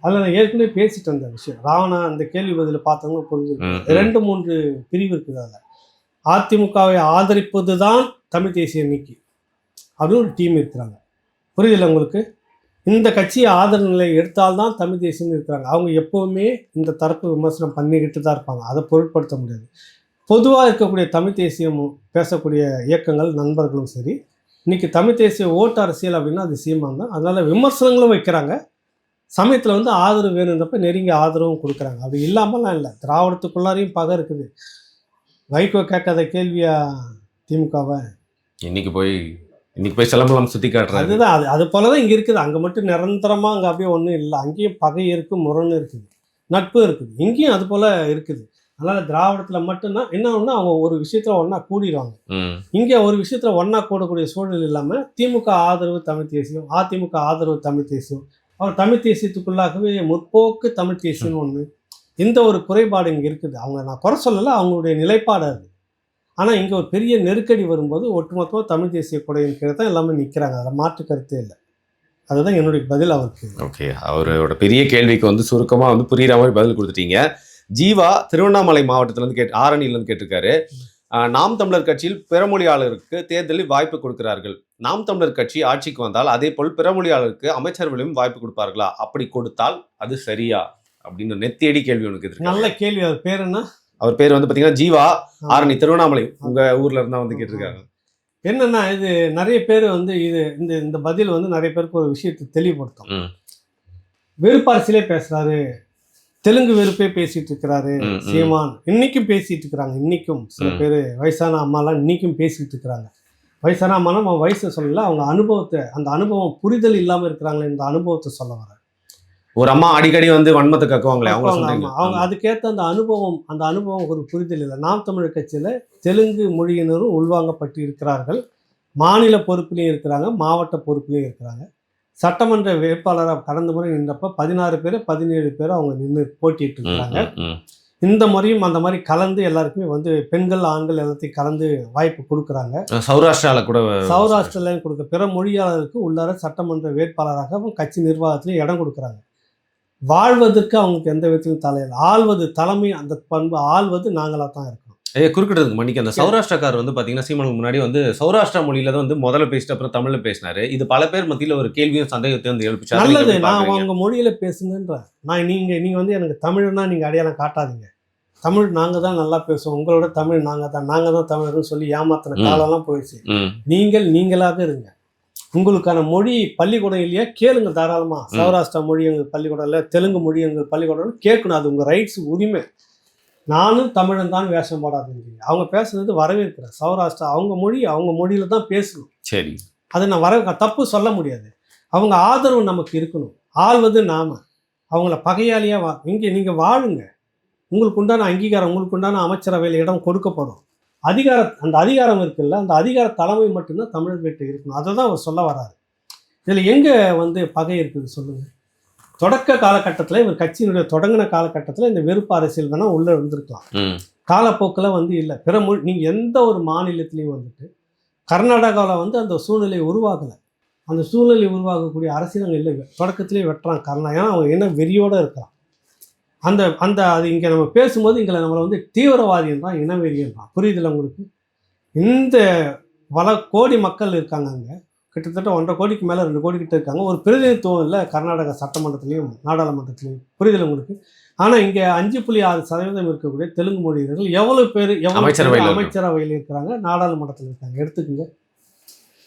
அதில் நான் ஏற்கனவே பேசிட்டு வந்த விஷயம் ராவணா அந்த கேள்வி பதில் பார்த்தவங்க புரிஞ்சுருக்கு. 2-3 பிரிவு இருக்குது. அதில் அதிமுகவை ஆதரிப்பது தான் தமிழ் தேசிய நீக்கி அப்படின்னு ஒரு டீம் இருக்கிறாங்க. புரியுதில்ல உங்களுக்கு? இந்த கட்சியை ஆதரவு நிலை எடுத்தால்தான் தமிழ் தேசியம்னு இருக்கிறாங்க. அவங்க எப்போவுமே இந்த தரப்பு விமர்சனம் பண்ணிக்கிட்டு தான் இருப்பாங்க. அதை பொருட்படுத்த முடியாது. பொதுவாக இருக்கக்கூடிய தமிழ் தேசியமும் பேசக்கூடிய இயக்கங்கள் நண்பர்களும் சரி, இன்னைக்கு தமிழ் தேசிய ஓட்டு அரசியல் அப்படின்னா அது சீமான் தான். அதனால விமர்சனங்களும் வைக்கிறாங்க. சமயத்தில் வந்து ஆதரவு வேணுன்றப்ப நெருங்கி ஆதரவும் கொடுக்குறாங்க. அப்படி இல்லாமலாம் இல்லை. திராவிடத்துக்குள்ளாரையும் பகை இருக்குது. வைகோ கேட்காத கேள்வியா திமுகவை? இன்னைக்கு போய் சிலம்பலம் சுற்றி காட்டுறாரு. அதுதான் அது போல தான் இங்கே இருக்குது. அங்கே மட்டும் நிரந்தரமாக அங்கே அப்படியே ஒன்றும் இல்லை. அங்கேயும் பகை இருக்குது, முரண் இருக்குது, நட்பு இருக்குது. இங்கேயும் அது போல் இருக்குது. அதனால் திராவிடத்தில் மட்டும்தான் என்ன ஒன்று, அவங்க ஒரு விஷயத்தில் ஒன்றா கூடிடுவாங்க. இங்கே ஒரு விஷயத்தில் ஒன்றா கூடக்கூடிய சூழல் இல்லாமல் திமுக ஆதரவு தமிழ் தேசியம், அதிமுக ஆதரவு தமிழ் தேசியம், அவர் தமிழ் தேசியத்துக்குள்ளாகவே முற்போக்கு தமிழ் தேசியம்னு ஒன்று, இந்த ஒரு குறைபாடு இங்கே இருக்குது. அவங்க நான் குறை சொல்லலை, அவங்களுடைய நிலைப்பாடு அது. ஆனால் இங்கே ஒரு பெரிய நெருக்கடி வரும்போது ஒட்டுமொத்தமாக தமிழ் தேசிய கொடையின் கீழே தான் எல்லாமே நிற்கிறாங்க. அதில் மாற்று கருத்தே இல்லை. அதுதான் என்னுடைய பதில் அவருக்கு. ஓகே, அவரோட பெரிய கேள்விக்கு வந்து சுருக்கமாக வந்து புரிகிற மாதிரி பதில் கொடுத்துட்டீங்க. ஜீவா திருவண்ணாமலை மாவட்டத்திலேருந்து ஆரணியிலேருந்து கேட்டிருக்காரு. நாம் தமிழர் கட்சியில் பிறமொழியாளருக்கு தேர்தலில் வாய்ப்பு கொடுக்கிறார்கள். நாம் தமிழர் கட்சி ஆட்சிக்கு வந்தால் அதே போல் பிறமொழியாளருக்கு அமைச்சர்களும் வாய்ப்பு கொடுப்பார்களா? அப்படி கொடுத்தால் அது சரியா அப்படின்னு நெத்தியடி கேள்வி ஒன்று இருக்கு. நல்ல கேள்வி. அவர் பேர் என்ன? அவர் பேர் வந்து பார்த்தீங்கன்னா ஜீவா, ஆரணி, திருவண்ணாமலை. உங்கள் ஊரில் இருந்தால் வந்து கேட்டிருக்காங்க. என்னன்னா, இது நிறைய பேர் வந்து இந்த பதில் வந்து நிறைய பேருக்கு ஒரு விஷயத்தை தெளிவுபடுத்தும். வெறுப்பாரசிலே பேசுறாரு, தெலுங்கு வெறுப்பே பேசிட்டு இருக்கிறாரு சீமான். இன்னைக்கும் பேசிட்டு இருக்கிறாங்க. இன்னைக்கும் சில பேர் வயசான அம்மாலாம் இன்னைக்கும் பேசிட்டு இருக்கிறாங்க. வயசான அம்மாலாம் அவன் வயசை சொல்லல, அவங்க அனுபவத்தை, அந்த அனுபவம் புரிதல் இல்லாமல் இருக்கிறாங்களே, இந்த அனுபவத்தை சொல்ல வர. ஒரு அம்மா அடிக்கடி வந்து வன்மத்தை கக்குவாங்களே, அவங்க அதுக்கேற்ற அந்த அனுபவம் ஒரு புரிதல் இல்லை. நாம் தமிழர் கட்சியில் தெலுங்கு மொழியினரும் உள்வாங்கப்பட்டு இருக்கிறார்கள். மாநில பொறுப்பிலையும் இருக்கிறாங்க, மாவட்ட பொறுப்பிலையும் இருக்கிறாங்க. சட்டமன்ற வேட்பாளராக கடந்த முறை நின்றப்ப 16 பேர் 17 பேர் அவங்க நின்று போட்டிட்டு இருக்கிறாங்க. இந்த முறையும் அந்த மாதிரி கலந்து எல்லாருக்குமே வந்து பெண்கள் ஆண்கள் எல்லாத்தையும் கலந்து வாய்ப்பு கொடுக்குறாங்க. சௌராஷ்டிராலையும் கொடுக்க பிற மொழியாளருக்கு உள்ளார சட்டமன்ற வேட்பாளராக கட்சி நிர்வாகத்திலையும் இடம் கொடுக்குறாங்க. வாழ்வதற்கு அவங்களுக்கு எந்த விதத்திலும் தலையில் ஆள்வது தலைமை, அந்த பண்பு ஆள்வது நாங்களாக தான் இருக்கோம். குறுக்கிட்டதுக்கு மன்னிக்க, அந்த சௌராஷ்டிராக்கார் வந்து பார்த்தீங்கன்னா சீமானுக்கு முன்னாடி வந்து சௌராஷ்டிரா மொழியில தான் வந்து முதல்ல பேசிட்டு அப்புறம் தமிழில் பேசினாரு. இது பல பேர் மத்தியில் ஒரு கேள்வியும் சந்தேகத்தையும் வந்து எழுப்பிச்சாரு. நல்லது, நான் அவங்க மொழியில பேசுங்கன்றேன். நான் நீங்க வந்து எனக்கு தமிழ்னா நீங்க அடையாளம் காட்டாதீங்க. தமிழ் நாங்கள் தான் நல்லா பேசுவோம், உங்களோட தமிழ் நாங்கள் தான் தமிழர்னு சொல்லி ஏமாத்தின காலம்லாம் போயிடுச்சு. நீங்களாக இருங்க. உங்களுக்கான மொழி பள்ளிக்கூடம் இல்லையா, கேளுங்க தாராளமாக. சௌராஷ்டிரா மொழி எங்கள் பள்ளிக்கூடம் இல்லை, தெலுங்கு மொழி எங்கள் பள்ளிக்கூடம் கேட்கணும். அது உங்கள் ரைட்ஸ், உரிமை. நானும் தமிழன் தான் வேஷம் போடாதுன்றீங்க. அவங்க பேசுனது வரவேற்கிறேன். சௌராஷ்டிரா அவங்க மொழியில தான் பேசணும். சரி, அதை நான் தப்பு சொல்ல முடியாது. அவங்க ஆதரவு நமக்கு இருக்கணும். ஆள்வது நாம. அவங்கள பகையாளியாக இங்கே நீங்கள் வாழுங்க. உங்களுக்கு உண்டான அங்கீகாரம், உங்களுக்கு உண்டான அமைச்சரவையில் இடம் கொடுக்கப்படும். அந்த அதிகாரம் இருக்குல்ல, அந்த அதிகார தலைமை மட்டும்தான் தமிழர்கிட்ட இருக்கணும். அதை தான் அவர் சொல்ல வராரு. இதில் எங்கே வந்து பகை இருக்குது சொல்லுங்கள். தொடக்க காலகட்டத்தில், இவர் கட்சியினுடைய தொடங்கின காலகட்டத்தில் இந்த வெறுப்பு அரசியல் வேணால் உள்ளே இருந்திருக்கலாம். காலப்போக்கில் வந்து இல்லை. பிற மொழி நீங்கள் எந்த ஒரு மாநிலத்திலையும் வந்துட்டு கர்நாடகாவில் வந்து அந்த சூழ்நிலை உருவாகலை. அந்த சூழ்நிலை உருவாகக்கூடிய அரசியல் இல்லை. தொடக்கத்திலே வெட்டுறான் கர்நாடகா. ஏன்னா அவங்க என்ன வெறியோடு இருக்கிறான். அது இங்கே நம்ம பேசும்போது இங்கே நம்மளை வந்து தீவிரவாதியம் தான், இனவெறியம் தான். புரியுதில்ல உங்களுக்கு? இந்த கோடி மக்கள் இருக்காங்க அங்கே. கிட்டத்தட்ட 1.5 கோடிக்கு மேலே 2 கோடி கிட்ட இருக்காங்க. ஒரு பிரதிநிதித்துவம் இல்லை கர்நாடகா சட்டமன்றத்திலையும் நாடாளுமன்றத்திலையும். புரியுதில்ல உங்களுக்கு? ஆனால் இங்கே 5.6% இருக்கக்கூடிய தெலுங்கு மொழியினர்கள் எவ்வளோ பேர் அமைச்சரவையில் இருக்கிறாங்க, நாடாளுமன்றத்தில் இருக்காங்க. எடுத்துக்கோங்க.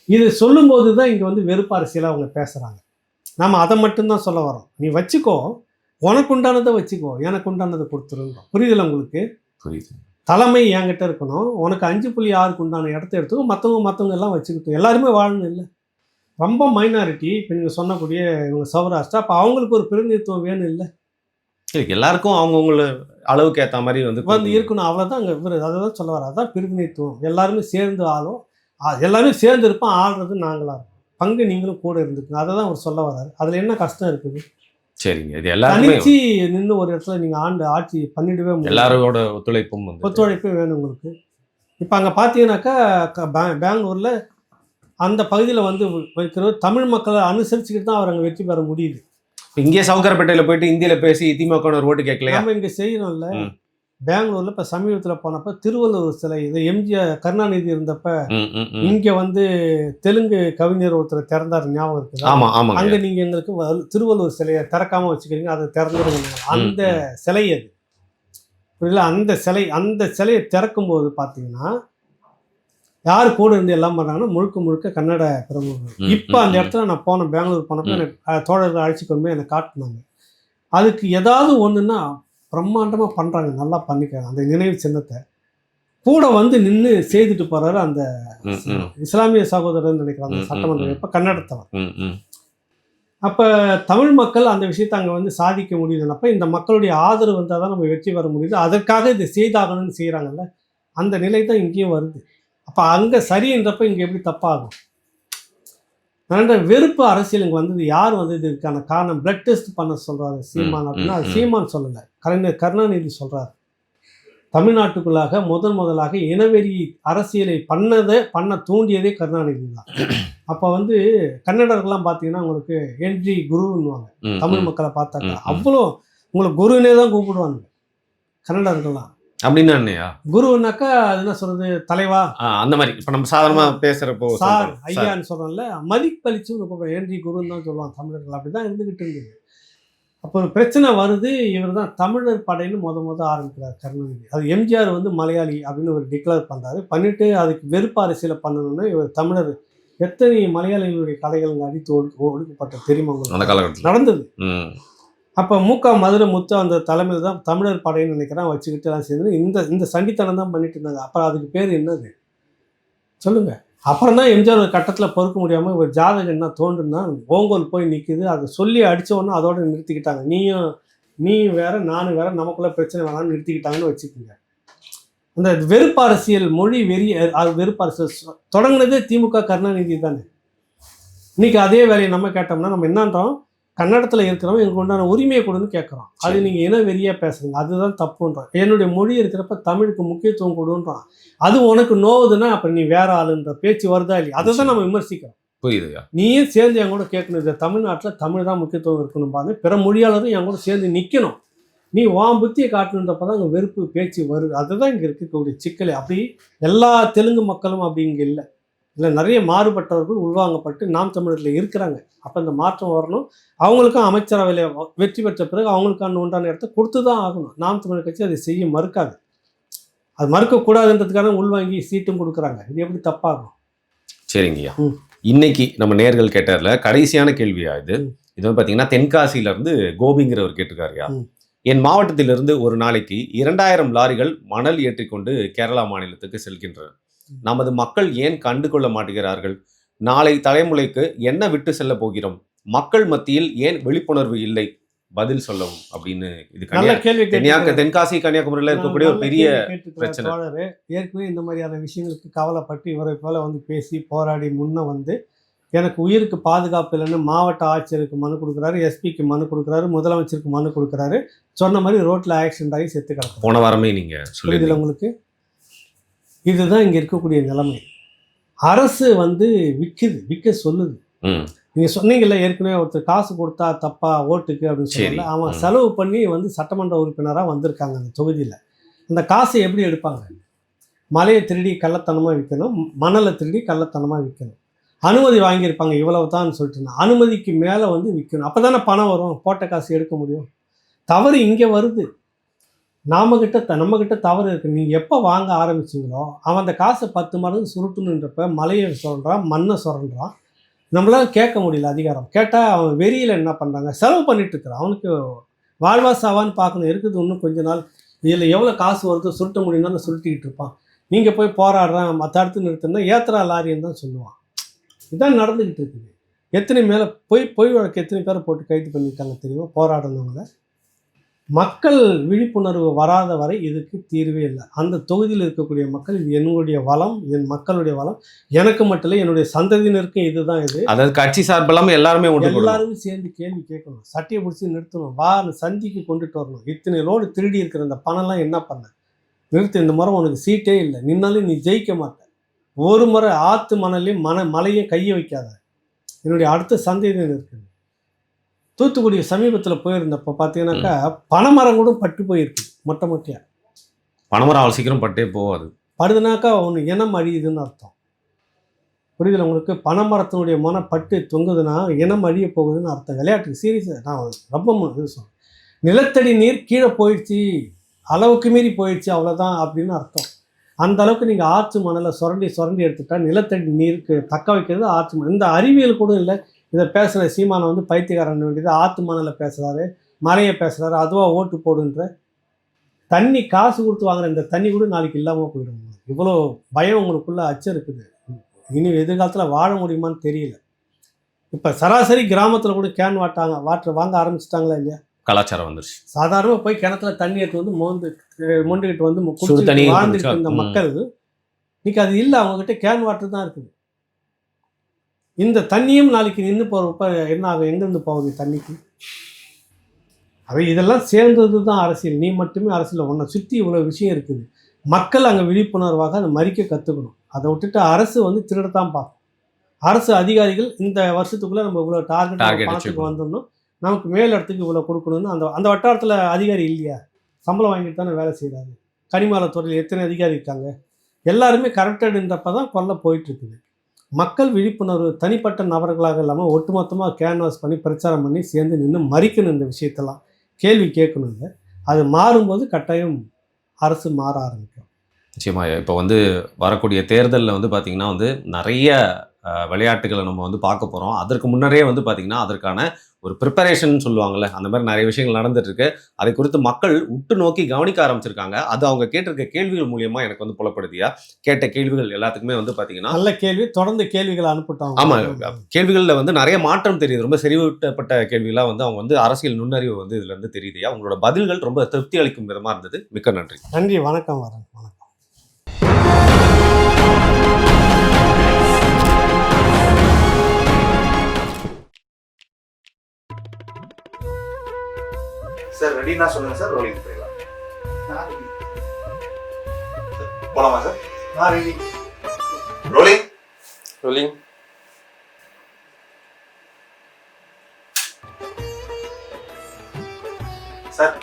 இது சொல்லும்போது தான் இங்கே வந்து வெறுப்பு அரசியலாக அவங்க பேசுகிறாங்க. நம்ம அதை மட்டும்தான் சொல்ல வரோம். நீ வச்சுக்கோ, உனக்கு உண்டானதை வச்சுக்கோ, எனக்கு உண்டானதை கொடுத்துருந்தோம். புரியுதில்ல உங்களுக்கு? புரியுது. தலைமை என்கிட்ட இருக்கணும். உனக்கு 5.6க்கு உண்டான இடத்த எடுத்துக்கோ, மற்றவங்க எல்லாம் வச்சுக்கிட்டோம். எல்லாருமே வாழணும் இல்லை. ரொம்ப மைனாரிட்டி. இப்போ நீங்கள் சொன்னக்கூடிய இவங்க சௌராஷ்டிரா, அப்போ அவங்களுக்கு ஒரு பிரதிநிதித்துவம் வேணும் இல்லை? எல்லாருக்கும் அவங்கவுங்கள அளவுக்கு ஏற்ற மாதிரி வந்து இருக்கணும். அவ்வளோதான் அங்கே இவர் அதை தான் சொல்ல வர. அதுதான் பிரதிநிதித்துவம். எல்லாருமே சேர்ந்து ஆளும், எல்லாருமே சேர்ந்து இருப்போம். ஆள்றது நாங்களாக இருக்கும். பங்கு நீங்களும் கூட இருந்துக்குங்க. அதை தான் அவர் சொல்ல வராரு. அதில் என்ன கஷ்டம் இருக்குது? சரிங்க, இது எல்லாருமே நின்று ஒரு இடத்துல நீங்கள் ஆட்சி பண்ணிடவே முடியும். எல்லாரோட ஒத்துழைப்பே வேணும் உங்களுக்கு. இப்போ அங்கே பார்த்தீங்கன்னாக்கா பெங்களூரில் அந்த பகுதியில் வந்து வைக்கிற தமிழ் மக்களை அனுசரிச்சுக்கிட்டு தான் அவர் அங்கே வெற்றி பெற முடியுது. இங்கே சவுகரப்பேட்டையில் போயிட்டு இந்தியில பேசி திமுக ஒரு ஓட்டு கேட்கல. நம்ம இங்கே செய்யணும்ல. பெங்களூர்ல இப்போ சமீபத்தில் போனப்போ திருவள்ளுவர் சிலை இது எம்ஜிஆர் கருணாநிதி இருந்தப்ப ம், ம், ம். இங்க வந்து தெலுங்கு கவிஞர் ஒருத்தர் திறந்தார், ஞாபகம் இருக்குது? ஆமா ஆமாங்க. அங்க நீங்க எங்களுக்கு திருவள்ளுவர் சிலையை திறக்காம வச்சுக்கிறீங்க, அதை திறந்துருங்க. அந்த சிலை அது புரியல. அந்த சிலையை திறக்கும் போது பார்த்தீங்கன்னா யார் கூட இருந்து எல்லாம் பண்ணாங்கன்னா முழுக்க முழுக்க கன்னட பிரமுகர்கள். இப்போ அந்த இடத்துல நான் போனேன், பெங்களூர் போனப்போ எனக்கு தோழர்கள் அழைச்சி கொண்டு போய் என்னை காட்டினாங்க. அதுக்கு ஏதாவது ஒன்றுன்னா பிரம்மாண்டமாக பண்ணுறாங்க, நல்லா பண்ணிக்கிறாங்க. அந்த நினைவு சின்னத்தை கூட வந்து நின்று செய்துட்டு போகிறாரு அந்த இஸ்லாமிய சகோதரர் நினைக்கிறாங்க, அந்த சட்டமன்றம் இப்போ கன்னடத்தவர். அப்போ தமிழ் மக்கள் அந்த விஷயத்தை அங்கே வந்து சாதிக்க முடியுதுன்னப்ப இந்த மக்களுடைய ஆதரவு வந்தால் தான் நம்ம வெற்றி பெற முடியுது. அதற்காக இதை செய்தாகணும்னு செய்கிறாங்கல்ல, அந்த நிலை தான் இங்கேயும் வருது. அப்போ அங்கே சரின்றப்ப இங்கே எப்படி தப்பாகும்? அதனால வெறுப்பு அரசியல் இங்கே வந்தது. யார் வந்து இதுக்கான காரணம்? பிளட் டெஸ்ட் பண்ண சொல்கிறாரு சீமான் அப்படின்னா அது சீமான் சொல்லலை, கலைஞர் கருணாநிதி சொல்கிறார். தமிழ்நாட்டுக்குள்ளாக முதலாக இனவெறி அரசியலை பண்ண தூண்டியதே கருணாநிதி தான். அப்போ வந்து கன்னடர்கள்லாம் பார்த்தீங்கன்னா உங்களுக்கு என்ட்ரி குருன்னுவாங்க. தமிழ் மக்களை பார்த்தாக்கா அவ்வளோ உங்களை குருனே தான் கூப்பிடுவாங்க கன்னடர்கள்லாம். அப்படின்னா குருனாக்கா அது என்ன சொல்றது, தலைவா அந்த மாதிரி. இப்போ நம்ம சாதாரணமா பேசுறப்போ சார் ஐயான்னு சொல்றோம்ல, மதிப்பளிச்சு கூப்பிடுவோம், என்ட்ரி குருன்னு தான் சொல்லுவாங்க தமிழர்கள். அப்படிதான் இருந்துகிட்டு இருந்தது. அப்போ ஒரு பிரச்சனை வருது. இவர் தான் தமிழர் படைன்னு முத ஆரம்பிக்கிறார் கருணாநிதி. அது எம்ஜிஆர் வந்து மலையாளி அப்படின்னு ஒரு டிக்ளேர் பண்ணுறாரு. பண்ணிட்டு அதுக்கு வெறுப்பு அரசியலை பண்ணணும்னா இவர் தமிழர். எத்தனை மலையாளிகளுடைய கதைகள் அடித்து ஒடுக்கப்பட்ட தெரியுமா அந்த காலகட்டத்தில் நடந்தது. அப்போ மூக்கா மதுரை முத்து அந்த தலைமையில் தான் தமிழர் படைன்னு நினைக்கிறான் வச்சுக்கிட்டு எல்லாம் சேர்ந்து இந்த சண்டித்தனம் தான் பண்ணிட்டு இருந்தாங்க. அப்புறம் அதுக்கு பேர் என்னது சொல்லுங்க? அப்புறம் தான் எம்ஜிஆர் ஒரு கட்டத்தில் பொறுக்க முடியாமல் ஒரு ஜாதகம் என்ன தோன்றுன்னா ஓங்கோல் போய் நிற்குது. அதை சொல்லி அடித்தவொன்னே அதோட நிறுத்திக்கிட்டாங்க. நீயும் வேற நானும் வேற, நமக்குள்ள பிரச்சனை வேணாம்னு நிறுத்திக்கிட்டாங்கன்னு வச்சுக்கோங்க. அந்த வெறுப்பு அரசியல், மொழி வெறி, வெறுப்பு அரசியல் தொடங்கினதே திமுக கருணாநிதி தானே. இன்னைக்கு அதே வேலையை நம்ம கேட்டோம்னா நம்ம என்னன்றோம், கன்னடத்தில் இருக்கிறவங்க எங்களுக்கு உண்டான உரிமையை கொடுன்னு கேட்குறோம். அது நீங்கள் இன வெறியாக பேசுறீங்க, அதுதான் தப்புன்றோம். என்னுடைய மொழி இருக்கிறப்ப தமிழுக்கு முக்கியத்துவம் கொடுன்றான். அது உனக்கு நோவுதுன்னா அப்புறம் நீ வேற ஆளுன்ற பேச்சு வருதா இல்லையா? அதை தான் நம்ம விமர்சிக்கிறோம். புரியுதுயா? நீயும் சேர்ந்து என் கூட கேட்கணும், இந்த தமிழ்நாட்டில் தமிழ் தான் முக்கியத்துவம் இருக்கணும் பாருங்க, பிற மொழியாளரும் என் கூட சேர்ந்து நிற்கணும். நீ வான் புத்தியை காட்டணுன்றப்ப தான் அங்கே வெறுப்பு பேச்சு வருது. அதுதான் இங்கே இருக்கக்கூடிய சிக்கல். அப்படி எல்லா தெலுங்கு மக்களும் அப்படி இங்கே இல்லை. இல்லை, நிறைய மாறுபட்டவர்கள் உள்வாங்கப்பட்டு நாம் தமிழர்கள் இருக்கிறாங்க. அப்போ இந்த மாற்றம் வரணும். அவங்களுக்கும் அமைச்சரவையில் வெற்றி பெற்ற பிறகு அவங்களுக்கான உண்டான இடத்த கொடுத்து தான் ஆகணும். நாம் தமிழர் கட்சி அதை செய்ய மறுக்காது. அது மறுக்கக்கூடாதுன்றதுக்கான உள்வாங்கி சீட்டும் கொடுக்குறாங்க. இது எப்படி தப்பாகும்? சரிங்கய்யா. இன்னைக்கு நம்ம நேர்கள் கேட்டார்ல கடைசியான கேள்வியா இது. இது வந்து பார்த்தீங்கன்னா தென்காசியிலேருந்து கோபிங்கிறவர் கேட்டிருக்காருயா. என் மாவட்டத்திலிருந்து ஒரு நாளைக்கு 2000 லாரிகள் மணல் ஏற்றிக்கொண்டு கேரளா மாநிலத்துக்கு செல்கின்றன. நமது மக்கள் ஏன் கண்டு கொள்ள மாட்டேங்கிறார்கள்? நாளை தலைமுறைக்கு என்ன விட்டு செல்ல போகிறோம்? மக்கள் மத்தியில் ஏன் விழிப்புணர்வு இல்லை? பதில் சொல்லவும் அப்படின்னு. இது தென்காசி கன்னியாகுமரியில் இருக்கக்கூடிய ஒரு பெரிய பிரச்சனை. ஏற்கனவே இந்த மாதிரியான விஷயங்களுக்கு கவலைப்பட்டு இவரை போல வந்து பேசி போராடி முன்ன வந்து எனக்கு உயிருக்கு பாதுகாப்பு இல்லைன்னு மாவட்ட ஆட்சியருக்கு மனு கொடுக்குறாரு, எஸ்பிக்கு மனு கொடுக்குறாரு, முதலமைச்சருக்கு மனு கொடுக்குறாரு. சொன்ன மாதிரி ரோட்டில் ஆக்சிடென்ட் ஆகி செத்து கிடக்கும். போன வாரமே நீங்கள் சொல்லுங்கள் உங்களுக்கு. இதுதான் இங்கே இருக்கக்கூடிய நிலைமை. அரசு வந்து விற்க சொல்லுது. நீங்கள் சொன்னீங்கல்ல ஏற்கனவே, ஒருத்தர் காசு கொடுத்தா தப்பா ஓட்டுக்கு அப்படின்னு சொல்லல. அவன் செலவு பண்ணி வந்து சட்டமன்ற உறுப்பினராக வந்திருக்காங்க அந்த தொகுதியில். அந்த காசை எப்படி எடுப்பாங்க? மலையை திருடி கள்ளத்தனமாக விற்கணும், மணலை திருடி கள்ளத்தனமாக விற்கணும். அனுமதி வாங்கியிருப்பாங்க இவ்வளவு தான் சொல்லிட்டு, அனுமதிக்கு மேலே வந்து விற்கணும். அப்போ தானே பணம் வரும், போட்ட காசு எடுக்க முடியும். தவறு இங்கே வருது. நம்மக்கிட்ட தவறு இருக்குது. நீங்கள் எப்போ வாங்க ஆரம்பிச்சிங்களோ அவன் அந்த காசை 10 மடங்கு சுருட்டணுன்றப்ப மலையை சொல்கிறான், மண்ணை சொல்கிறான். நம்மளால கேட்க முடியல அதிகாரம். கேட்டால் அவன் வெறியில் என்ன பண்ணுறாங்க, செலவு பண்ணிட்டு இருக்கிறான். அவனுக்கு வாழ்வா சாவான்னு பார்க்கணும், இருக்குது இன்னும் கொஞ்ச நாள். இதில் எவ்வளோ காசு வருதோ சுருட்ட முடியும்னு சுருட்டிக்கிட்டு இருப்பான். நீங்கள் போய் போராடுறான், தடுத்து நிறுத்தினா ஏத்துறா லாரின்னு தான் சொல்லுவான். இதுதான் நடந்துக்கிட்டு இருக்குது. எத்தனை மேலே பொய் வழக்கு எத்தனை பேரை போட்டு கைது பண்ணியிருக்காங்க தெரியுமா போராடுனவங்கள. மக்கள் விழிப்புணர்வு வராத வரை இதுக்கு தீர்வே இல்லை. அந்த தொகுதியில் இருக்கக்கூடிய மக்கள், இது என்னுடைய வளம், என் மக்களுடைய வளம், எனக்கு மட்டும் இல்லை என்னுடைய சந்ததியினருக்கும் இதுதான். இது அதாவது கட்சி சார்பெல்லாமல் எல்லாருமே சேர்ந்து கேள்வி கேட்கணும், சட்டையை பிடிச்சி நிறுத்தணும், வா சந்திக்கு கொண்டுட்டு வரணும். இத்தனை ரோடு திருடி இருக்கிற இந்த பணம்லாம் என்ன பண்ண நிறுத்து. இந்த முறை உனக்கு சீட்டே இல்லை, நின்னாலும் நீ ஜெயிக்க மாட்ட. ஒரு முறை ஆற்று மணலையும் மலையும் கையை வைக்காத, என்னுடைய அடுத்த சந்ததியினர் இருக்குது. தூத்துக்குடி சமீபத்தில் போயிருந்தப்போ பார்த்தீங்கன்னாக்கா பனைமரம் கூட பட்டு போயிருக்கு மொட்டையாக. பனைமரம் அவ்வளோ சீக்கிரம் பட்டே போகாது. படுதுனாக்கா ஒன்று இனம் அழியுதுன்னு அர்த்தம். புரியுதுல உங்களுக்கு? பனைமரத்தினுடைய மொனை பட்டு தொங்குதுன்னா இனம் அழிய போகுதுன்னு அர்த்தம். விளையாட்டுக்கு சீரியஸாக நான் ரொம்ப இது சொல்கிறேன். நிலத்தடி நீர் கீழே போயிடுச்சு, அளவுக்கு மீறி போயிடுச்சு, அவ்வளோதான் அப்படின்னு அர்த்தம். அந்த அளவுக்கு நீங்கள் ஆற்று மணலை சுரண்டி எடுத்துட்டா நிலத்தடி நீருக்கு தக்க வைக்கிறது ஆற்று மணல். இந்த அறிவியல் கூட இல்லை. இதை பேசுகிற சீமானை வந்து பைத்தியக்காரன் வேண்டியது. ஆற்று மணலை பேசுகிறாரு, மலையை பேசுகிறாரு, அதுவாக ஓட்டு போடுன்ற. தண்ணி காசு கொடுத்து வாங்குற இந்த தண்ணி கூட நாளைக்கு இல்லாமல் போயிடும். இவ்வளோ பயம் உங்களுக்குள்ள அச்சம் இருக்குது. இனி எதிர்காலத்தில் வாழ முடியுமான்னு தெரியல. இப்போ சராசரி கிராமத்தில் கூட கேன் வாட்டர் வாங்க ஆரம்பிச்சிட்டாங்களா இல்லையா? கலாச்சாரம் வந்துருச்சு. சாதாரணமாக போய் கிணத்துல தண்ணி எடுத்து வந்து மொண்டுக்கிட்டு வந்து தண்ணி வாழ்ந்துட்டு இருந்த மக்கள் இன்னைக்கு அது இல்லை. அவங்ககிட்ட கேன் வாட்டர் தான் இருக்குது. இந்த தண்ணியும் நாளைக்கு நின்று போகிறப்ப என்ன ஆகும்? எங்கேருந்து போகுது தண்ணிக்கு? இதெல்லாம் சேர்ந்தது தான் அரசியல். நீ மட்டுமே அரசியல் உன்னை சுற்றி இவ்வளோ விஷயம் இருக்குது. மக்கள் அங்கே விழிப்புணர்வாக அதை மறிக்க கற்றுக்கணும். அதை விட்டுட்டு அரசு வந்து திருடத்தான் பார்க்கும். அரசு அதிகாரிகள் இந்த வருஷத்துக்குள்ளே நம்ம இவ்வளோ டார்கெட் வந்துடணும், நமக்கு மேல் இடத்துக்கு இவ்வளோ கொடுக்கணும்னு அந்த வட்டாரத்தில் அதிகாரி இல்லையா? சம்பளம் வாங்கிட்டு தானே வேலை செய்கிறாரு. கனிமவளத்துறையில் எத்தனை அதிகாரி இருக்காங்க? எல்லாருமே கரெக்டடுன்றப்ப தான் கொல்ல போயிட்டுருக்குது. மக்கள் விழிப்புணர்வு தனிப்பட்ட நபர்களாக இல்லாமல் ஒட்டுமொத்தமாக கேன்வாஸ் பண்ணி பிரச்சாரம் பண்ணி சேர்ந்து நின்று மறிக்கணும். இந்த விஷயத்தெல்லாம் கேள்வி கேட்கணுங்க. அது மாறும்போது கட்டாயம் அரசு மாற ஆரம்பிக்கும். நிச்சயமாக. இப்போ வந்து வரக்கூடிய தேர்தலில் வந்து பார்த்திங்கன்னா வந்து நிறைய விளையாட்டுகளை நம்ம வந்து பார்க்க போகிறோம். அதற்கு முன்னரே வந்து பார்த்திங்கன்னா அதற்கான ஒரு ப்ரிப்பரேஷன் சொல்லுவாங்கள்ல, அந்த மாதிரி நிறைய விஷயங்கள் நடந்துட்டுருக்கு. அதை குறித்து மக்கள் உற்று நோக்கி கவனிக்க ஆரம்பிச்சிருக்காங்க. அது அவங்க கேட்டிருக்க கேள்விகள் மூலியமாக எனக்கு வந்து புலப்படுதியா? கேட்ட கேள்விகள் எல்லாத்துக்குமே வந்து பார்த்திங்கன்னா நல்ல கேள்வி. தொடர்ந்து கேள்விகளை அனுப்பிட்டாங்க. ஆமாம், கேள்விகளில் வந்து நிறைய மாற்றம் தெரியுது. ரொம்ப செறிவூட்டப்பட்ட கேள்விகளாக வந்து அவங்க வந்து அரசியல் நுண்ணறிவு வந்து இதில் இருந்து தெரியுதுயா. உங்களோட பதில்கள் ரொம்ப திருப்தி அளிக்கும் விதமாக இருந்தது. மிக்க நன்றி. நன்றி. வணக்கம். வணக்கம். சார் ரெடினா சொல்லுங்க சார். ரோலிங் போயிடலாம். போலாமா sir? Ready. Rolling. Sir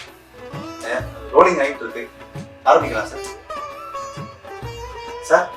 rolling ஆகிட்டு இருக்கு. ஆரம்பிக்கலாம் சார். சார்